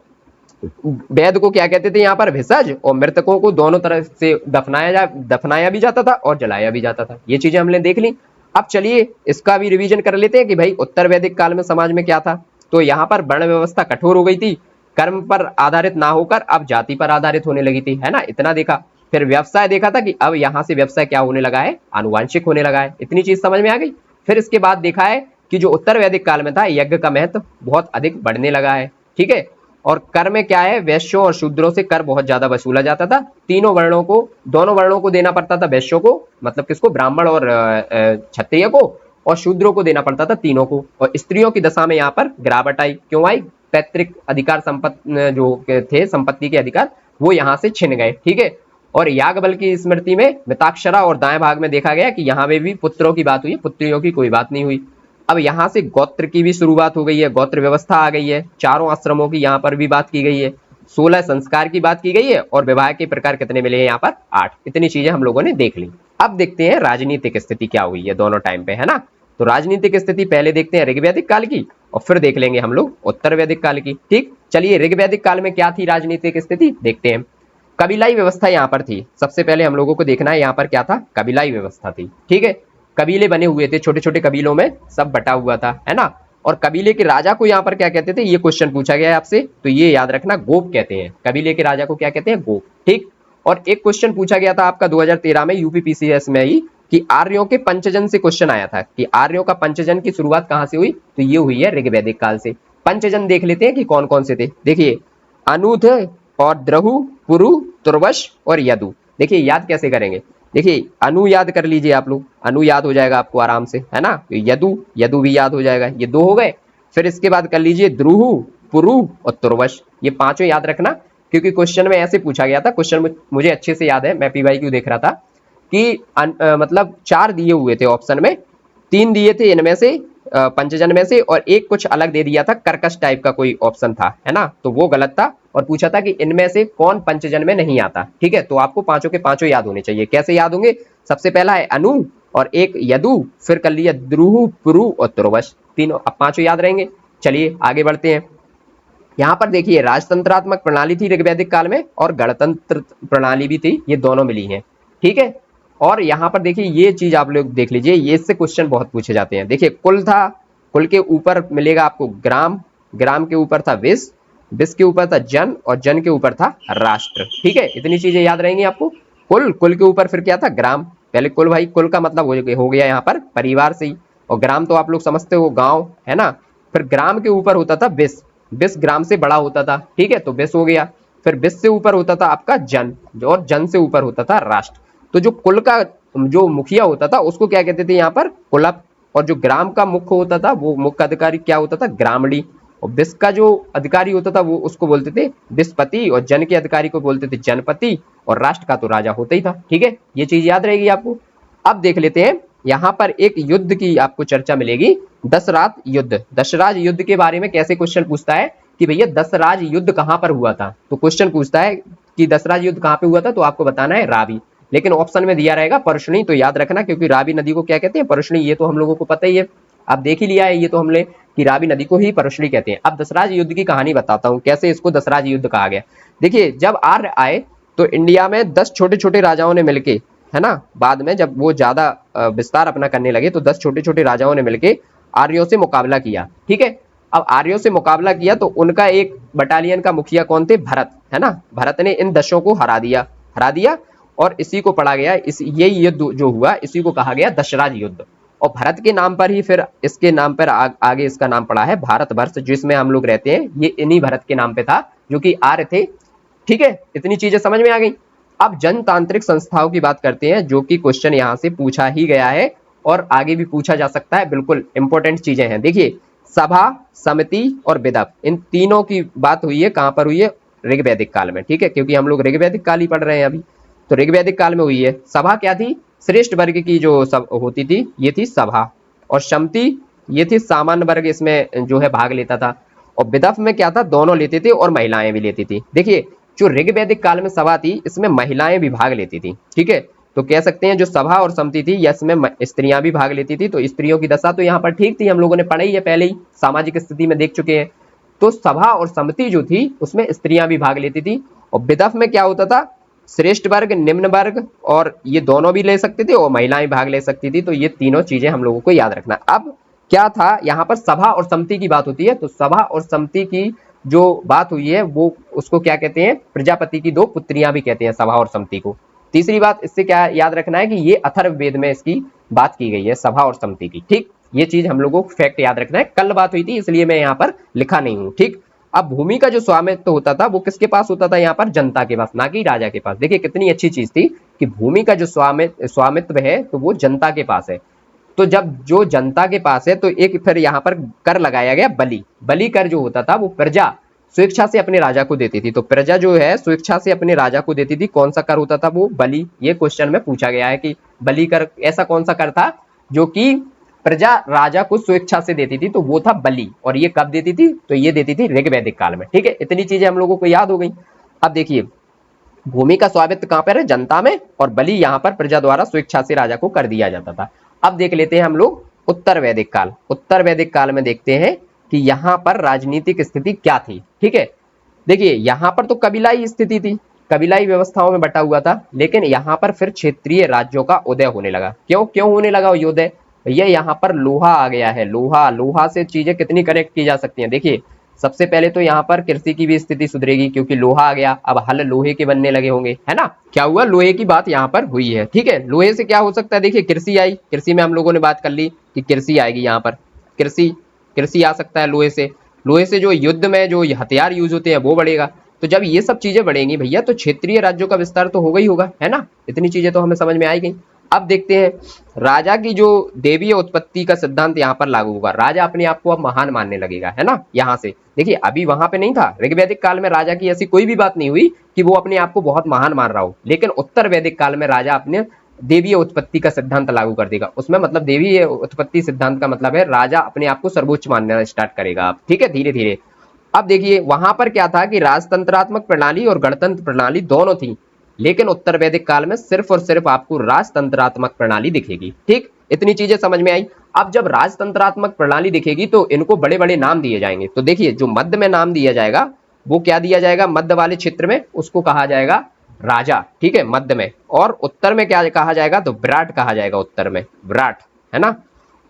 A: वेद को क्या कहते थे यहाँ पर, भेषज, और मृतकों को दोनों तरह से दफनाया भी जाता था और जलाया भी जाता था। ये चीजें हमने देख ली। अब चलिए इसका भी रिवीजन कर लेते हैं कि भाई उत्तर वैदिक काल में समाज में क्या था। तो यहाँ पर वर्ण व्यवस्था कठोर हो गई थी, कर्म पर आधारित ना होकर अब जाति पर आधारित होने लगी थी, है ना, इतना देखा। फिर व्यवसाय देखा था कि अब यहाँ से व्यवसाय क्या होने लगा है, आनुवांशिक होने लगा है, इतनी चीज समझ में आ गई। फिर इसके बाद देखा है कि जो उत्तर वैदिक काल में था, यज्ञ का महत्व बहुत अधिक बढ़ने लगा है। ठीक है, और कर में क्या है, वैश्यों और शूद्रों से कर बहुत ज्यादा वसूला जाता था। तीनों वर्णों को, दोनों वर्णों को देना पड़ता था, वैश्यों को मतलब किसको, ब्राह्मण और क्षत्रिय को, और शूद्रों को देना पड़ता था, तीनों को। और स्त्रियों की दशा में यहाँ पर गिरावट आई, क्यों आई, पैतृक अधिकार संपत्ति जो थे, संपत्ति के अधिकार वो यहाँ से छिन गए। ठीक है, और याज्ञवल्क्य की स्मृति में मिताक्षरा और दाएं भाग में देखा गया कि यहाँ पे भी पुत्रों की बात हुई, पुत्रियों की कोई बात नहीं हुई। अब यहाँ से गोत्र की भी शुरुआत हो गई है, गोत्र व्यवस्था आ गई है, चारों आश्रमों की यहाँ पर भी बात की गई है, 16 संस्कार की बात की गई है, और विवाह के प्रकार कितने मिले हैं यहाँ पर, 8। इतनी चीजें हम लोगों ने देख ली। अब देखते हैं राजनीतिक स्थिति क्या हुई है दोनों टाइम पे, है ना। तो राजनीतिक स्थिति पहले देखते हैं ऋग्वैदिक काल की, और फिर देख लेंगे हम लोग उत्तर वैदिक काल की। ठीक, चलिए ऋग्वैदिक काल में क्या थी राजनीतिक स्थिति देखते हैं। कबीलाई व्यवस्था यहाँ पर थी। सबसे पहले हम लोगों को देखना है यहाँ पर क्या था, कबीलाई व्यवस्था थी। ठीक है, कबीले बने हुए थे, छोटे छोटे कबीलों में सब बटा हुआ था, है ना। और कबीले के राजा को यहाँ पर क्या कहते थे, ये क्वेश्चन पूछा गया है आपसे, तो ये याद रखना, गोप कहते हैं। कबीले के राजा को क्या कहते हैं, गोप। ठीक। और एक क्वेश्चन पूछा गया था आपका 2013 में यूपीपीसीएस में ही, कि आर्यों के पंचजन से क्वेश्चन आया था कि आर्यों का पंचजन की शुरुआत कहां से हुई, तो ये हुई है ऋग्वैदिक काल से। पंचजन देख लेते हैं कि कौन कौन से थे। देखिए, अनुध और द्रहु, पुरु, तुर्वश और यदु। देखिए याद कैसे करेंगे, देखिए अनु याद कर लीजिए आप लोग, अनु याद हो जाएगा आपको आराम से, है ना। तो यदु, यदु भी याद हो जाएगा, ये दो हो गए। फिर इसके बाद कर लीजिए द्रुहु, पुरु और तुर्वश, ये पांचों याद रखना, क्योंकि क्वेश्चन में ऐसे पूछा गया था। क्वेश्चन मुझे अच्छे से याद है, मैं पीवाईक्यू देख रहा था कि मतलब 4 दिए हुए थे ऑप्शन में, 3 दिए थे इनमें से पंचजन में से, और एक कुछ अलग दे दिया था, कर्कश टाइप का कोई ऑप्शन था, है ना, तो वो गलत था। और पूछा था कि इनमें से कौन पंचजन में नहीं आता। ठीक है, तो आपको पांचों के पांचों याद होने चाहिए। कैसे याद होंगे, सबसे पहला है अनु, और एक यदु, फिर कर लिया द्रुहु, पुरु और तुर्वश, तीनों अब पांचों याद रहेंगे। चलिए आगे बढ़ते हैं। यहाँ पर देखिए, राजतंत्रात्मक प्रणाली थी ऋग्वैदिक काल में, और गणतंत्र प्रणाली भी थी, ये दोनों मिली हैं। ठीक है, और यहाँ पर देखिए ये चीज आप लोग देख लीजिए, ये इससे क्वेश्चन बहुत पूछे जाते हैं। देखिए कुल था, कुल के ऊपर मिलेगा आपको ग्राम, ग्राम के ऊपर था विस, विस के ऊपर था जन, और जन के ऊपर था राष्ट्र। ठीक है, इतनी चीजें याद रहेंगी आपको। कुल, कुल के ऊपर फिर क्या था, ग्राम। पहले कुल, भाई कुल का मतलब हो गया यहाँ पर परिवार से ही, और ग्राम तो आप लोग समझते हो गांव, है ना। फिर ग्राम के ऊपर होता था विस, विस ग्राम से बड़ा होता था। ठीक है, तो विस हो गया। फिर विस से ऊपर होता था आपका जन, और जन से ऊपर होता था राष्ट्र। तो जो कुल का जो मुखिया होता था उसको क्या कहते थे यहाँ पर, कुलप। और जो ग्राम का मुख्य होता था, वो मुख्य अधिकारी क्या होता था, ग्रामणी। और विस का जो अधिकारी होता था वो उसको बोलते थे विस्पति, और जन के अधिकारी को बोलते थे जनपति, और राष्ट्र का तो राजा होता ही था। ठीक है, ये चीज याद रहेगी आपको। अब देख लेते हैं, यहाँ पर एक युद्ध की आपको चर्चा मिलेगी, दशराज युद्ध। दशराज युद्ध के बारे में कैसे क्वेश्चन पूछता है कि भैया दशराज युद्ध कहां पर हुआ था, तो क्वेश्चन पूछता है कि दशराज युद्ध कहां पे हुआ था, तो आपको बताना है रावी। लेकिन ऑप्शन में दिया रहेगा परशुनी, तो याद रखना, क्योंकि रावी नदी को क्या कहते हैं, परशुनी, ये तो हम लोगों को पता ही है, आप देख ही लिया है ये तो हमने, कि रावी नदी को ही परशुनी कहते हैं। अब दशराज युद्ध की कहानी बताता हूँ, कैसे इसको दशराज युद्ध कहा गया। देखिए, जब आर्य आए तो इंडिया में 10 छोटे छोटे राजाओं ने मिलके, है ना, बाद में जब वो ज्यादा विस्तार अपना करने लगे, तो 10 छोटे छोटे राजाओं ने मिलके आर्यों से मुकाबला किया। ठीक है, अब आर्यों से मुकाबला किया तो उनका एक बटालियन का मुखिया कौन थे, भरत, है ना। भरत ने इन 10 को हरा दिया, हरा दिया, और इसी को पढ़ा गया, इस यही युद्ध जो हुआ इसी को कहा गया दशराज युद्ध। और भरत के नाम पर ही फिर इसके नाम पर आगे इसका नाम पड़ा है भारतवर्ष, जिसमें हम लोग रहते हैं, ये इन्हीं भरत के नाम पे था, जो कि आर्य थे। ठीक है, इतनी चीजें समझ में आ गई। अब जनतांत्रिक संस्थाओं की बात करते हैं, जो कि क्वेश्चन यहाँ से पूछा ही गया है, और आगे भी पूछा जा सकता है, बिल्कुल इंपॉर्टेंट चीजें हैं। देखिए, सभा, समिति और विदव, इन तीनों की बात हुई है, कहां पर हुई है, ऋग्वैदिक काल में। ठीक है, क्योंकि हम लोग ऋग्वैदिक काल ही पढ़ रहे हैं अभी, तो ऋग्वैदिक काल में हुई है। सभा क्या थी, श्रेष्ठ वर्ग की जो सब होती थी, ये थी सभा। और समिति, ये थी सामान्य वर्ग, इसमें जो है भाग लेता था। और विदव में क्या था, दोनों लेते थे और महिलाएं भी लेती थी। देखिए, जो ऋग्वैदिक काल में सभा थी, इसमें महिलाएं भी भाग लेती थी। ठीक है, तो कह सकते हैं जो सभा और समिति थी, इसमें स्त्रियां भी भाग लेती थी। तो स्त्रियों की दशा तो यहाँ पर ठीक थी, हम लोगों ने पढ़ी है पहले ही, सामाजिक स्थिति में देख चुके हैं। तो सभा और समिति जो थी उसमें स्त्रियां भी भाग लेती थी। और विदव में क्या होता था, श्रेष्ठ वर्ग, निम्न वर्ग, और ये दोनों भी ले सकते थे, और महिलाएं भाग ले सकती थी। तो ये तीनों चीजें हम लोगों को याद रखना। अब क्या था, यहाँ पर सभा और समिति की बात होती है, तो सभा और समिति की जो बात हुई है वो उसको क्या कहते हैं, प्रजापति की 2 पुत्रियां भी कहते हैं सभा और समिति को। तीसरी बात इससे क्या याद रखना है कि ये अथर्ववेद में इसकी बात की गई है, सभा और समिति की। ठीक, ये चीज हम लोगों को फैक्ट याद रखना है, कल बात हुई थी इसलिए मैं यहाँ पर लिखा नहीं हूँ। ठीक, अब भूमि का जो स्वामित्व होता था वो किसके पास होता था, यहाँ पर जनता के पास, ना कि राजा के पास। देखिए कितनी अच्छी चीज थी कि भूमि का जो स्वामित्व है तो वो जनता के पास है। तो जब जो जनता के पास है, तो एक फिर यहाँ पर कर लगाया गया बलि। बलि कर जो होता था वो प्रजा स्वेच्छा से अपने राजा को देती थी। तो प्रजा जो है स्वेच्छा से अपने राजा को देती थी, कौन सा कर होता था, वो बलि। ये क्वेश्चन में पूछा गया है कि बलि कर ऐसा कौन सा कर था जो कि प्रजा राजा को स्वेच्छा से देती थी, तो वो था बलि। और ये कब देती थी, तो ये देती थी ऋग्वैदिक काल में। ठीक है, इतनी चीजें हम लोगों को याद हो गई। अब देखिए, भूमि का स्वामित्व कहां पर है, जनता में, और बलि यहाँ पर प्रजा द्वारा स्वेच्छा से राजा को कर दिया जाता था। अब देख लेते हैं हम लोग उत्तर वैदिक काल। उत्तर वैदिक काल में देखते हैं कि यहाँ पर राजनीतिक स्थिति क्या थी। ठीक है, देखिए यहाँ पर तो कबीलाई स्थिति थी, कबीलाई व्यवस्थाओं में बटा हुआ था, लेकिन यहाँ पर फिर क्षेत्रीय राज्यों का उदय होने लगा। क्यों क्यों होने लगा उदय, भैया यहाँ पर लोहा आ गया है, लोहा, लोहा से चीजें कितनी कनेक्ट की जा सकती हैं। देखिए सबसे पहले तो यहाँ पर कृषि की भी स्थिति सुधरेगी क्योंकि लोहा आ गया, अब हल लोहे के बनने लगे होंगे, है ना। क्या हुआ, लोहे की बात यहाँ पर हुई है, ठीक है। लोहे से क्या हो सकता है, देखिए कृषि आई, कृषि में हम लोगों ने बात कर ली कि कृषि आएगी यहाँ पर, कृषि, कृषि आ सकता है लोहे से। लोहे से जो युद्ध में जो हथियार यूज होते हैं वो बढ़ेगा। तो जब ये सब चीजें बढ़ेंगी भैया तो क्षेत्रीय राज्यों का विस्तार तो होगा ही होगा, है ना। इतनी चीजें तो हमें समझ में आई गई। अब देखते हैं राजा की जो देवीय उत्पत्ति का सिद्धांत यहाँ पर लागू होगा। राजा अपने आप को अब महान मानने लगेगा, है ना। यहाँ से देखिए अभी वहां पे नहीं था, ऋग्वैदिक काल में राजा की ऐसी कोई भी बात नहीं हुई कि वो अपने आप को बहुत महान मान रहा हो, लेकिन उत्तर वैदिक काल में राजा अपने देवीय उत्पत्ति का सिद्धांत लागू कर देगा। उसमें मतलब देवीय उत्पत्ति सिद्धांत का मतलब है राजा अपने आप को सर्वोच्च मानना स्टार्ट करेगा अब, ठीक है, धीरे धीरे। अब देखिए वहां पर क्या था कि राजतंत्रात्मक प्रणाली और गणतंत्र प्रणाली दोनों थी, लेकिन उत्तर वैदिक काल में सिर्फ और सिर्फ आपको राजतंत्रात्मक प्रणाली दिखेगी, ठीक। इतनी चीजें समझ में आई। अब जब राजतंत्रात्मक प्रणाली दिखेगी तो इनको बड़े बड़े नाम दिए जाएंगे। तो देखिए जो मध्य में नाम दिया जाएगा वो क्या दिया जाएगा, मध्य वाले क्षेत्र में उसको कहा जाएगा राजा, ठीक है, मध्य में। और उत्तर में क्या कहा जाएगा, तो विराट कहा जाएगा, उत्तर में विराट, है ना।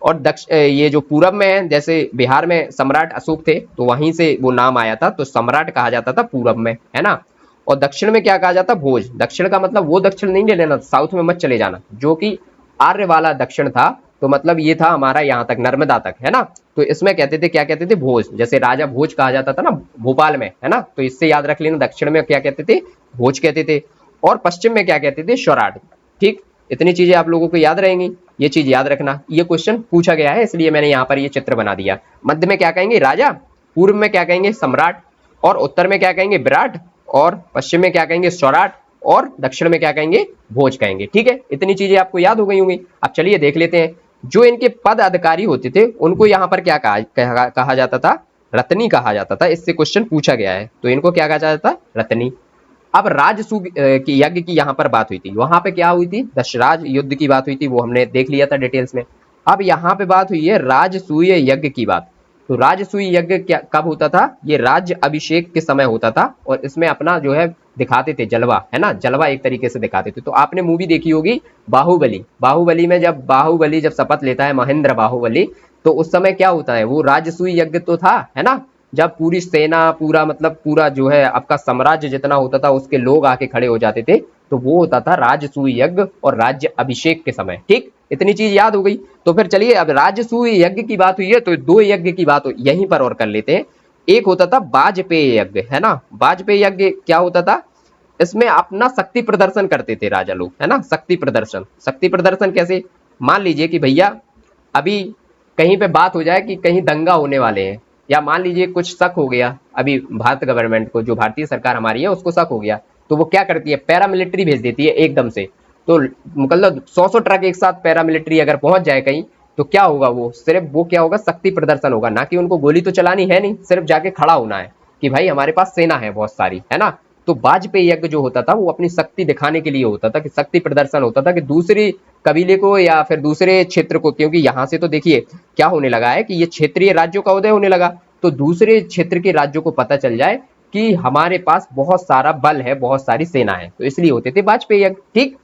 A: और ये जो पूरब में है, जैसे बिहार में सम्राट अशोक थे तो वहीं से वो नाम आया था, तो सम्राट कहा जाता था पूरब में, है ना। और दक्षिण में क्या कहा जाता, भोज। दक्षिण का मतलब वो दक्षिण नहीं ले लेना, साउथ में मत चले जाना, जो कि आर्य वाला दक्षिण था। तो मतलब ये था हमारा यहाँ तक, नर्मदा तक, है ना। तो इसमें कहते थे, क्या कहते थे, भोज। जैसे राजा भोज कहा जाता था ना भोपाल में, है ना। तो इससे याद रख लेना, दक्षिण में क्या कहते थे, भोज कहते थे। और पश्चिम में क्या कहते थे, स्वराट, ठीक। इतनी चीजें आप लोगों को याद रहेंगी, ये चीज याद रखना। ये क्वेश्चन पूछा गया है इसलिए मैंने यहाँ पर ये चित्र बना दिया। मध्य में क्या कहेंगे, राजा। पूर्व में क्या कहेंगे, सम्राट। और उत्तर में क्या कहेंगे, विराट। और पश्चिम में क्या कहेंगे, स्वराट। और दक्षिण में क्या कहेंगे, भोज कहेंगे, ठीक है। इतनी चीजें आपको याद हो गई होंगी। अब चलिए देख लेते हैं, जो इनके पद अधिकारी होते थे उनको यहाँ पर क्या कहा जाता था, रत्नी कहा जाता था। इससे क्वेश्चन पूछा गया है, तो इनको क्या कहा जाता था, रत्नी। अब राजसूय की यज्ञ की यहाँ पर बात हुई थी, वहां पे क्या हुई थी, दशराज युद्ध की बात हुई थी, वो हमने देख लिया था डिटेल्स में। अब यहाँ पे बात हुई है राजसूय यज्ञ की बात। तो राजसूय यज्ञ क्या कब होता था, ये राज्य अभिषेक के समय होता था, और इसमें अपना जो है दिखाते थे जलवा, है ना, जलवा एक तरीके से दिखाते थे। तो आपने मूवी देखी होगी बाहुबली, बाहुबली में जब बाहुबली जब शपथ लेता है, महेंद्र बाहुबली, तो उस समय क्या होता है, वो राजसूय यज्ञ तो था, है ना। जब पूरी सेना, पूरा मतलब पूरा जो है आपका साम्राज्य जितना होता था उसके लोग आके खड़े हो जाते थे, तो वो होता था राजसूय यज्ञ और राज्य अभिषेक के समय, ठीक। इतनी चीज याद हो गई। तो फिर चलिए अब राजसूय यज्ञ की बात हुई है तो दो यज्ञ की बात यहीं पर और कर लेते हैं। एक होता था वाजपेय यज्ञ, है ना। वाजपेय यज्ञ क्या होता था, इसमें अपना शक्ति प्रदर्शन करते थे राजा लोग, है ना। शक्ति प्रदर्शन, शक्ति प्रदर्शन कैसे, मान लीजिए कि भैया अभी कहीं पे बात हो जाए कि कहीं दंगा होने वाले हैं, या मान लीजिए कुछ शक हो गया, अभी भारत गवर्नमेंट को, जो भारतीय सरकार हमारी है उसको शक हो गया, तो वो क्या करती है, पैरामिलिट्री भेज देती है एकदम से। तो मतलब 100 ट्रक एक साथ पैरामिलिट्री अगर पहुंच जाए कहीं, तो क्या होगा, वो सिर्फ वो क्या होगा, शक्ति प्रदर्शन होगा, ना कि उनको गोली तो चलानी है नहीं, सिर्फ जाके खड़ा होना है कि भाई हमारे पास सेना है बहुत सारी, है ना। तो वाजपेयी यज्ञ जो होता था वो अपनी शक्ति दिखाने के लिए होता था, कि शक्ति प्रदर्शन होता था कि दूसरी कबीले को या फिर दूसरे क्षेत्र को, क्योंकि यहाँ से तो देखिए क्या होने लगा है कि ये क्षेत्रीय राज्यों का उदय होने लगा, तो दूसरे क्षेत्र के राज्यों को पता चल जाए कि हमारे पास बहुत सारा बल है, बहुत सारी सेना है, तो इसलिए होते थे वाजपेयी यज्ञ, ठीक।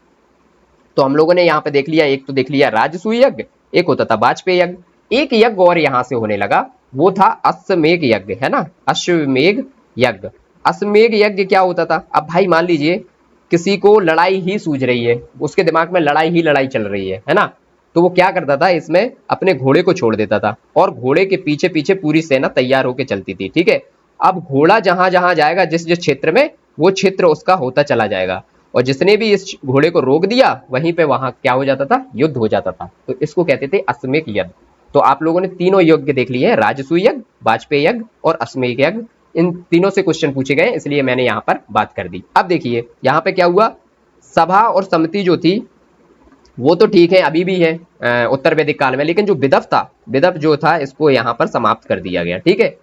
A: तो हम लोगों ने यहाँ पे देख लिया, एक तो देख लिया राजसूय यज्ञ, एक होता था वाजपेयी यज्ञ। एक यज्ञ और यहाँ से होने लगा, वो था अश्वमेघ यज्ञ, है ना, अश्वमेघ यज्ञ। अश्वमेघ यज्ञ क्या होता था, अब भाई मान लीजिए किसी को लड़ाई ही सूझ रही है, उसके दिमाग में लड़ाई ही लड़ाई चल रही है ना। तो वो क्या करता था, इसमें अपने घोड़े को छोड़ देता था और घोड़े के पीछे पीछे पूरी सेना तैयार होकर चलती थी, ठीक है। अब घोड़ा जहां जहां जाएगा, जिस जिस क्षेत्र में, वो क्षेत्र उसका होता चला जाएगा, और जिसने भी इस घोड़े को रोक दिया वहीं पे वहां क्या हो जाता था, युद्ध हो जाता था। तो इसको कहते थे अश्वमेध यज्ञ। तो आप लोगों ने तीनों यज्ञ देख लिए हैं, राजसूय यज्ञ, वाजपेयी यज्ञ और अश्वमेध यज्ञ। इन तीनों से क्वेश्चन पूछे गए, इसलिए मैंने यहाँ पर बात कर दी। अब देखिए यहाँ पे क्या हुआ, सभा और समिति जो थी वो तो ठीक है, अभी भी है उत्तर वैदिक काल में, लेकिन जो विदव था, विदव जो था, इसको यहाँ पर समाप्त कर दिया गया, ठीक है।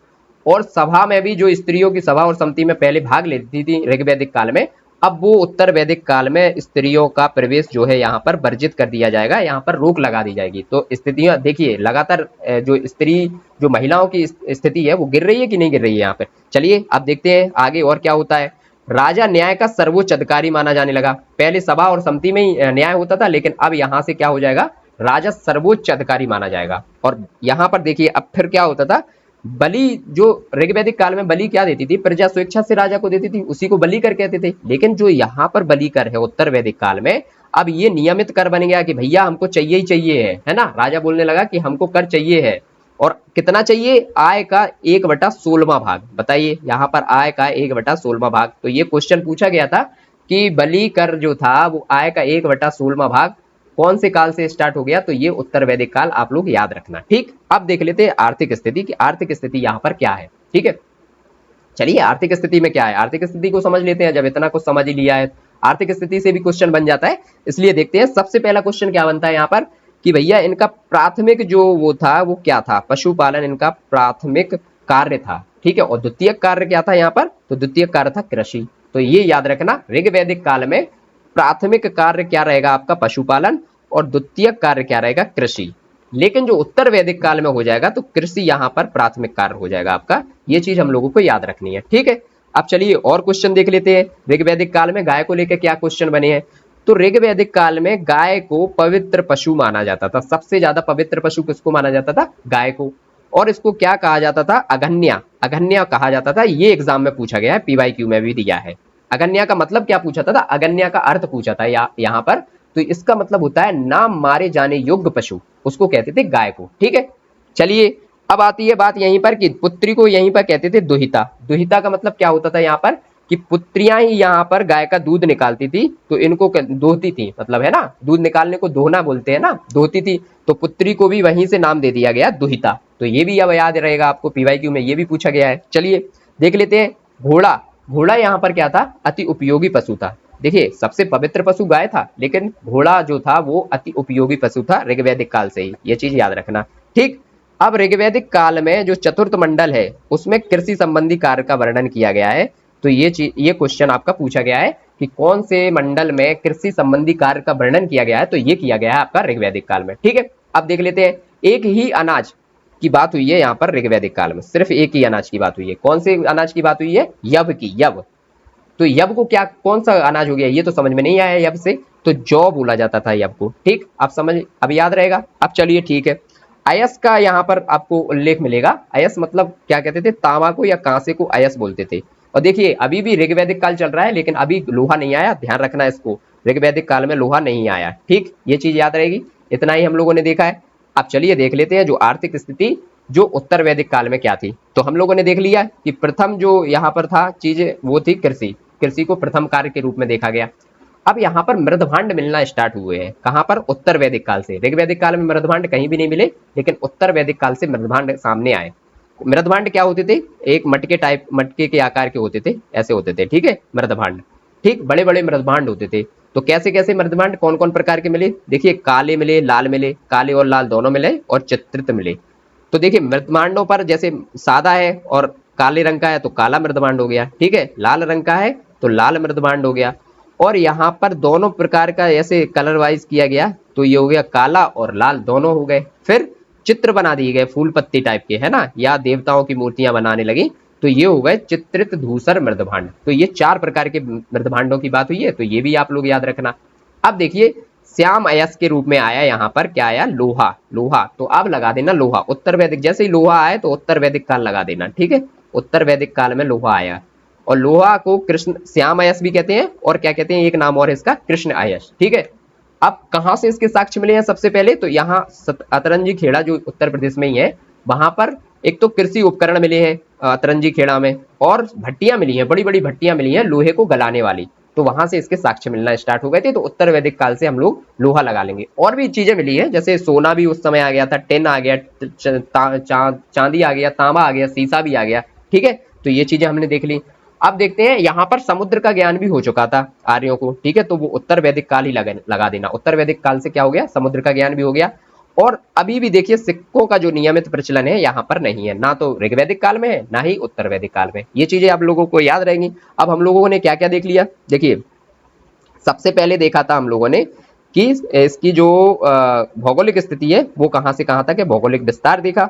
A: और सभा में भी जो स्त्रियों की सभा और समिति में पहले भाग लेती थी ऋग्वैदिक काल में, अब वो उत्तर वैदिक काल में स्त्रियों का प्रवेश जो है यहाँ पर वर्जित कर दिया जाएगा, यहाँ पर रोक लगा दी जाएगी। तो स्थितियां देखिए लगातार जो स्त्री, जो महिलाओं की स्थिति है वो गिर रही है कि नहीं गिर रही है यहाँ पर। चलिए अब देखते हैं आगे और क्या होता है। राजा न्याय का सर्वोच्च अधिकारी माना जाने लगा। पहले सभा और समिति में ही न्याय होता था, लेकिन अब यहाँ से क्या हो जाएगा, राजा सर्वोच्च अधिकारी माना जाएगा। और यहाँ पर देखिए अब फिर क्या होता था, बलि जो ऋग्वैदिक काल में बलि क्या देती थी, प्रजा स्वेच्छा से राजा को देती थी, उसी को बलि कर कहते थे। लेकिन जो यहाँ पर बलि कर है उत्तर वैदिक काल में, अब ये नियमित कर बन गया कि भैया हमको चाहिए ही चाहिए है ना। राजा बोलने लगा कि हमको कर चाहिए है, और कितना चाहिए, आय का 1/16वां भाग। बताइए यहाँ पर आय का 1/16वां भाग। तो ये क्वेश्चन पूछा गया था कि बलि कर जो था वो आय का 1/16वां भाग कौन से काल से स्टार्ट हो गया, तो ये उत्तर वैदिक काल आप लोग याद रखना। ठीक, अब देख लेते हैं आर्थिक स्थिति की आर्थिक स्थिति यहाँ पर क्या है। ठीक है, चलिए आर्थिक स्थिति में क्या है, आर्थिक स्थिति को समझ लेते हैं। जब इतना कुछ समझ ही लिया है, आर्थिक स्थिति से भी क्वेश्चन बन जाता है, इसलिए देखते हैं। सबसे पहला क्वेश्चन क्या बनता है यहाँ पर कि भैया इनका प्राथमिक जो वो था वो क्या था, पशुपालन इनका प्राथमिक कार्य था। ठीक है, और द्वितीय कार्य क्या था यहाँ पर, तो द्वितीय कार्य था कृषि। तो ये याद रखना, ऋग्वैदिक काल में प्राथमिक कार्य क्या रहेगा आपका, पशुपालन, और द्वितीय कार्य क्या रहेगा, कृषि। लेकिन जो उत्तर वैदिक काल में हो जाएगा तो कृषि यहाँ पर प्राथमिक कार्य हो जाएगा आपका। ये चीज हम लोगों को याद रखनी है। ठीक है, अब चलिए और क्वेश्चन देख लेते हैं। ऋग्वैदिक काल में गाय को लेकर क्या क्वेश्चन बने हैं, तो ऋग्वैदिक काल में गाय को पवित्र पशु माना जाता था। सबसे ज्यादा पवित्र पशु किसको माना जाता था, गाय को। और इसको क्या कहा जाता था, अगन्या, अगन्या कहा जाता था। ये एग्जाम में पूछा गया है, PYQ में भी दिया है। अगन्या का मतलब क्या पूछा था, अगन्या का अर्थ पूछा था यहाँ पर। तो इसका मतलब होता है ना मारे जाने योग्य पशु, उसको कहते थे गाय को। ठीक है, चलिए अब आती है बात यहीं पर कि पुत्री को यहीं पर कहते थे दुहिता। दुहिता का मतलब क्या होता था यहाँ पर कि पुत्रियां ही यहाँ पर गाय का दूध निकालती थी, तो इनको दोहती थी, मतलब है ना, दूध निकालने को दोहना बोलते हैं ना, दोहती थी। तो पुत्री को भी वहीं से नाम दे दिया गया दुहिता। तो ये भी अब याद रहेगा आपको, PYQ में ये भी पूछा गया है। चलिए देख लेते हैं घोड़ा। घोड़ा यहाँ पर क्या था, अति उपयोगी पशु था। देखिए सबसे पवित्र पशु गाय था, लेकिन घोड़ा जो था वो अति उपयोगी पशु था ऋग्वैदिक काल से ही, ये चीज याद रखना। ठीक, अब ऋग्वैदिक काल में जो चतुर्थ मंडल है उसमें कृषि संबंधी कार्य का वर्णन किया गया है। तो ये क्वेश्चन आपका पूछा गया है कि कौन से मंडल में कृषि संबंधी कार्य का वर्णन किया गया है, तो ये किया गया है आपका ऋग्वैदिक काल में। ठीक है, अब देख लेते हैं, एक ही अनाज की बात हुई है यहाँ पर ऋग्वैदिक काल में, सिर्फ एक ही अनाज की बात हुई है। कौन से अनाज की बात हुई है, यव की, यव। तो यव को क्या, कौन सा अनाज हो गया, ये तो समझ में नहीं आया यव से, तो जौ बोला जाता था यव को। ठीक, आप समझ, अब याद रहेगा। अब चलिए ठीक है, अयस का यहाँ पर आपको उल्लेख मिलेगा। अयस मतलब क्या कहते थे, तांबा को या कांसे को अयस बोलते थे। और देखिए अभी भी ऋग्वैदिक काल चल रहा है, लेकिन अभी लोहा नहीं आया, ध्यान रखना इसको, ऋग्वैदिक काल में लोहा नहीं आया। ठीक, ये चीज याद रहेगी। इतना ही हम लोगों ने देखा है। अब चलिए देख लेते हैं जो आर्थिक स्थिति जो उत्तर वैदिक काल में क्या थी। तो हम लोगों ने देख लिया कि प्रथम जो यहाँ पर था चीजें वो थी कृषि, कृषि को प्रथम कार्य के रूप में देखा गया। अब यहाँ पर मृदभांड मिलना स्टार्ट हुए हैं, कहाँ पर, उत्तर वैदिक काल से। ऋग्वैदिक काल में मृदभांड कहीं भी नहीं मिले, लेकिन उत्तर वैदिक काल से मृदभांड सामने आए। मृदभांड क्या होते थे, एक मटके टाइप, मटके के आकार के होते थे, ऐसे होते थे। ठीक है, मृदभांड, ठीक, बड़े बड़े मृदभांड होते थे। तो कैसे कैसे मृदभांड, कौन कौन प्रकार के मिले, देखिए काले मिले, लाल मिले, काले और लाल दोनों मिले, और चित्रित मिले। तो देखिए मृदभांडों पर जैसे सादा है और काले रंग का है तो काला मृदभांड हो गया। ठीक है, लाल रंग का है तो लाल मृदभांड हो गया। और यहाँ पर दोनों प्रकार का ऐसे कलर वाइज किया गया, तो ये हो गया काला और लाल दोनों हो गए। फिर चित्र बना दिए गए फूल पत्ती टाइप के, है ना, या देवताओं की मूर्तियां बनाने लगी, तो ये हो गए चित्रित धूसर मृदभांड। तो ये 4 प्रकार के मृदभांडों की बात हुई है, तो ये भी आप लोग याद रखना। अब देखिए श्याम अयस्क के रूप में आया, यहाँ पर क्या आया, लोहा। लोहा, तो अब लगा देना लोहा, उत्तर वैदिक, जैसे ही लोहा आए तो उत्तर वैदिक काल लगा देना। ठीक है, उत्तर वैदिक काल में लोहा आया। और लोहा को कृष्ण श्याम अयस भी कहते हैं, और क्या कहते हैं, एक नाम और इसका कृष्ण अयस। ठीक है, अब कहां से इसके साक्ष्य मिले हैं, सबसे पहले तो यहाँ अतरंजी खेड़ा जो उत्तर प्रदेश में ही है, वहां पर एक तो कृषि उपकरण मिले हैं अतरंजी खेड़ा में, और भट्टियां मिली हैं, बड़ी बड़ी भट्टियां मिली हैं लोहे को गलाने वाली। तो वहां से इसके साक्ष्य मिलना स्टार्ट हो गए थे। तो उत्तर वैदिक काल से हम लोग लोहा लगा लेंगे। और भी चीजें मिली है, जैसे सोना भी उस समय आ गया था, टिन आ गया, चांदी आ गया, तांबा आ गया, सीसा भी आ गया। ठीक है, तो ये चीजें हमने देख ली। अब देखते हैं, यहाँ पर समुद्र का ज्ञान भी हो चुका था आर्यों को। ठीक है, तो वो उत्तर वैदिक काल ही लगा देना, उत्तर वैदिक काल से क्या हो गया, समुद्र का ज्ञान भी हो गया। और अभी भी देखिए सिक्कों का जो नियमित प्रचलन है यहाँ पर नहीं है, ना तो ऋग्वैदिक काल में है, ना ही उत्तर वैदिक काल में। ये चीजें आप लोगों को याद रहेंगी। अब हम लोगों ने क्या क्या देख लिया, देखिए सबसे पहले देखा था हम लोगों ने कि इसकी जो भौगोलिक स्थिति है वो कहां से कहां तक है, भौगोलिक विस्तार देखा।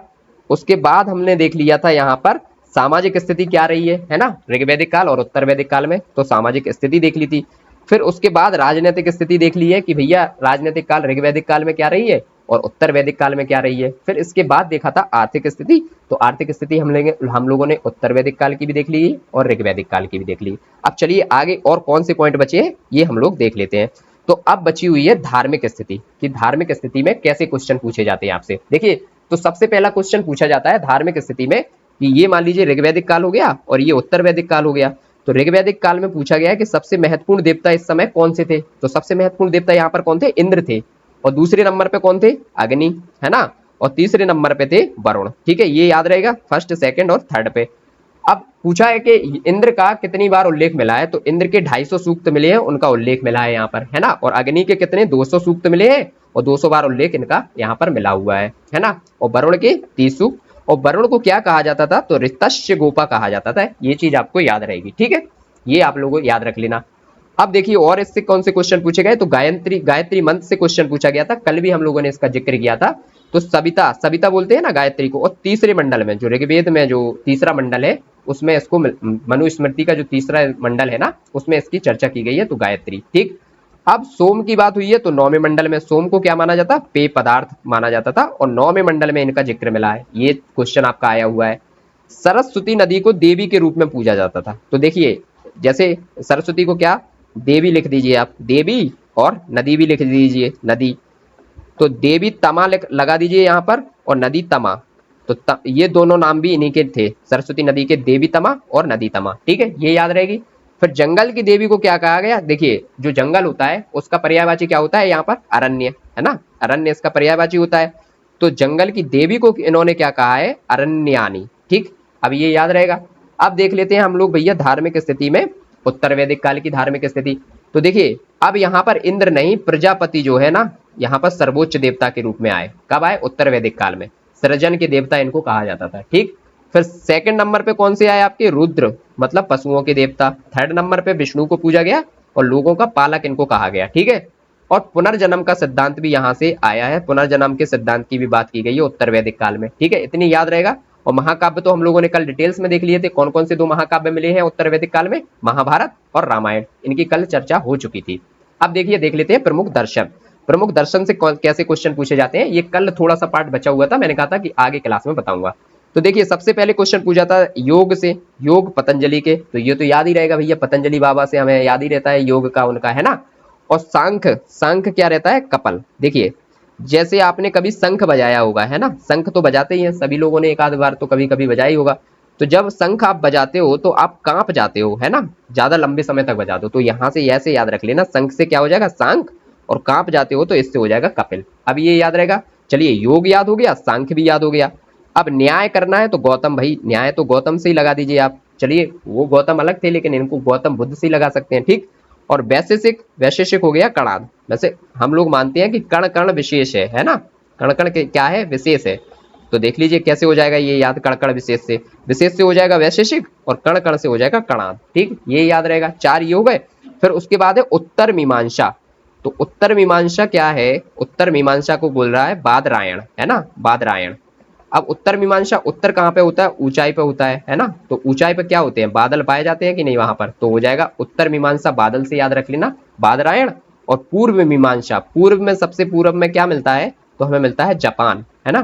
A: उसके बाद हमने देख लिया था यहाँ पर सामाजिक स्थिति क्या रही है ना, ऋग्वैदिक काल और उत्तर वैदिक काल में, तो सामाजिक स्थिति देख ली थी। फिर उसके बाद राजनीतिक स्थिति देख ली है कि भैया राजनीतिक काल ऋग्वैदिक काल में क्या रही है, और उत्तर वैदिक काल में क्या रही है। फिर इसके बाद देखा था आर्थिक स्थिति, तो आर्थिक स्थिति हम लोगों ने उत्तर वैदिक काल की भी देख ली और ऋग वैदिक काल की भी देख ली। अब चलिए आगे और कौन से पॉइंट बचे हैं ये हम लोग देख लेते हैं। तो अब बची हुई है धार्मिक स्थिति, कि धार्मिक स्थिति में कैसे क्वेश्चन पूछे जाते हैं आपसे। देखिए तो सबसे पहला क्वेश्चन पूछा जाता है धार्मिक स्थिति में कि ये मान लीजिए ऋग्वैदिक काल हो गया और ये उत्तर वैदिक काल हो गया। तो ऋग्वैदिक काल में पूछा गया है कि सबसे महत्वपूर्ण देवता इस समय कौन से थे। तो सबसे महत्वपूर्ण देवता यहाँ पर कौन थे, इंद्र थे। और दूसरे नंबर पे कौन थे, अग्नि, है ना। और तीसरे नंबर पे थे वरुण। ठीक है, ये याद रहेगा फर्स्ट, सेकंड और थर्ड पे। अब पूछा है कि इंद्र का कितनी बार उल्लेख मिला है, तो इंद्र के 250 सूक्त मिले हैं, उनका उल्लेख मिला है यहाँ पर, है ना। और अग्नि के कितने 200 सूक्त मिले हैं और 200 बार उल्लेख इनका यहाँ पर मिला हुआ है ना। और वरुण के 30 सूक्त। और वरुण को क्या कहा जाता था, तो ऋतस्य गोपा कहा जाता था। ये चीज आपको याद रहेगी, ठीक है, ये आप लोगों को याद रख लेना। अब देखिए और इससे कौन से क्वेश्चन पूछे गए, तो गायत्री मंत्र से क्वेश्चन पूछा गया था, कल भी हम लोगों ने इसका जिक्र किया था। तो सविता बोलते हैं ना गायत्री को। और तीसरे मंडल में जो ऋग्वेद में जो तीसरा मंडल है उसमें इसको मनुस्मृति का जो तीसरा मंडल है ना उसमें इसकी चर्चा की गई है, तो गायत्री। ठीक, अब सोम की बात हुई है तो 9वें मंडल में सोम को क्या माना जाता, पेय पदार्थ माना जाता था और 9वें मंडल में इनका जिक्र मिला है। ये क्वेश्चन आपका आया हुआ है। सरस्वती नदी को देवी के रूप में पूजा जाता था। तो देखिए जैसे सरस्वती को क्या देवी लिख दीजिए आप, देवी, और नदी भी लिख दीजिए नदी। तो देवी तमा लगा दीजिए यहाँ पर और नदी तमा। तो ये दोनों नाम भी इन्हीं के थे, सरस्वती नदी के, देवी तमा और नदी तमा। ठीक है, ये याद रहेगी। फिर जंगल की देवी को क्या कहा गया, देखिए जो जंगल होता है उसका पर्यायवाची क्या होता है यहाँ पर, अरण्य, है ना। अरण्य इसका पर्यायवाची होता है। तो जंगल की देवी को इन्होंने क्या कहा है, अरण्यानी। ठीक, अब ये याद रहेगा। अब देख लेते हैं हम लोग भैया धार्मिक स्थिति में उत्तर वैदिक काल की धार्मिक स्थिति। तो देखिए अब यहाँ पर इंद्र नहीं, प्रजापति जो है ना यहाँ पर सर्वोच्च देवता के रूप में आए। कब आए, उत्तर वैदिक काल में। सृजन के देवता इनको कहा जाता था। ठीक, फिर सेकंड नंबर पे कौन से आए आपके, रुद्र, मतलब पशुओं के देवता। थर्ड नंबर पे विष्णु को पूजा गया और लोगों का पालक इनको कहा गया। ठीक है, और पुनर्जन्म का सिद्धांत भी यहाँ से आया है, पुनर्जन्म के सिद्धांत की भी बात की गई है उत्तर वैदिक काल में। ठीक है, इतनी याद रहेगा। और महाकाव्य तो हम लोगों ने कल डिटेल्स में देख लिए थे, कौन कौन से 2 महाकाव्य मिले हैं उत्तर वैदिक काल में, महाभारत और रामायण, इनकी कल चर्चा हो चुकी थी। अब देखिए देख लेते हैं प्रमुख दर्शन। प्रमुख दर्शन से कैसे क्वेश्चन पूछे जाते हैं, ये कल थोड़ा सा पार्ट बचा हुआ था, मैंने कहा था कि आगे क्लास में बताऊंगा। तो देखिए सबसे पहले क्वेश्चन पूछा था योग से, योग पतंजलि के, तो ये तो याद ही रहेगा भैया, पतंजलि बाबा से हमें याद ही रहता है योग का उनका, है ना। और शंख क्या रहता है, कपल। देखिए जैसे आपने कभी शंख बजाया होगा, है ना, शंख तो बजाते ही हैं सभी लोगों ने, एक आध बार तो कभी कभी बजाया ही होगा। तो जब शंख आप बजाते हो तो आप कांप जाते हो, है ना, ज्यादा लंबे समय तक बजाते हो। तो यहाँ से ऐसे याद रख लेना, शंख से क्या हो जाएगा, शंख, और कांप जाते हो तो इससे हो जाएगा कपिल। अब ये याद रहेगा। चलिए योग याद हो गया, शंख भी याद हो गया। अब न्याय करना है तो गौतम, भाई न्याय तो गौतम से ही लगा दीजिए आप। चलिए वो गौतम अलग थे लेकिन इनको गौतम बुद्ध से ही लगा सकते हैं। ठीक, और वैशेषिक हो गया कणाद। वैसे हम लोग मानते हैं कि कण कण विशेष है ना, कण कण के क्या है, विशेष है। तो देख लीजिए कैसे हो जाएगा ये याद, कण कण विशेष से हो जाएगा वैशेषिक और कण कण से हो जाएगा कणाद। ठीक, ये याद रहेगा। 4 ये हो गए। फिर उसके बाद है उत्तर मीमांसा। तो उत्तर मीमांसा क्या है, उत्तर मीमांसा को बोल रहा है बादरायण, है ना, बादरायण। अब उत्तर मीमांसा, उत्तर कहाँ पे होता है, ऊंचाई पे होता है ना। तो ऊंचाई पे क्या होते हैं, बादल पाए जाते हैं कि नहीं वहां पर, तो हो जाएगा उत्तर मीमांसा, बादल से याद रख लेना, बादरायण। और पूर्व मीमांसा, पूर्व में सबसे पूर्व में क्या मिलता है, तो हमें मिलता है जापान, है ना।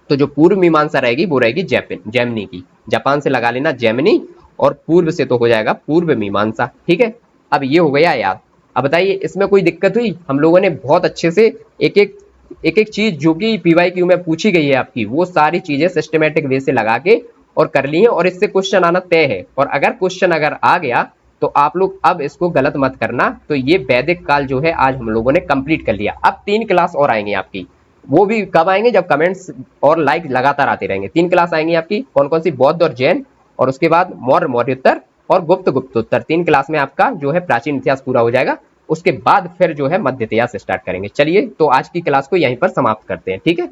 A: तो जो पूर्व मीमांसा रहेगी वो रहेगी जैमिनी की, जापान से लगा लेना जैमिनी, और पूर्व से तो हो जाएगा पूर्व मीमांसा। ठीक है, अब ये हो गया याद। अब बताइए इसमें कोई दिक्कत हुई, हम लोगों ने बहुत अच्छे से एक एक चीज जो कि पीवाईक्यू में पूछी गई है आपकी, वो सारी चीजें सिस्टमेटिक वे से लगा के और कर ली है, और इससे क्वेश्चन आना तय है। और अगर क्वेश्चन अगर आ गया तो आप लोग अब इसको गलत मत करना। तो ये वैदिक काल जो है आज हम लोगों ने कंप्लीट कर लिया। अब 3 क्लास और आएंगी आपकी, वो भी कब आएंगे, जब कमेंट्स और लाइक लगातार आते रहेंगे। 3 क्लास आएंगी आपकी, कौन कौन सी, बौद्ध और जैन, और उसके बाद मौर्य मौर्योत्तर और गुप्त गुप्तोत्तर। 3 क्लास में आपका जो है प्राचीन इतिहास पूरा हो जाएगा। उसके बाद फिर जो है मध्य इतिहास स्टार्ट करेंगे। चलिए तो आज की क्लास को यहीं पर समाप्त करते हैं, ठीक है।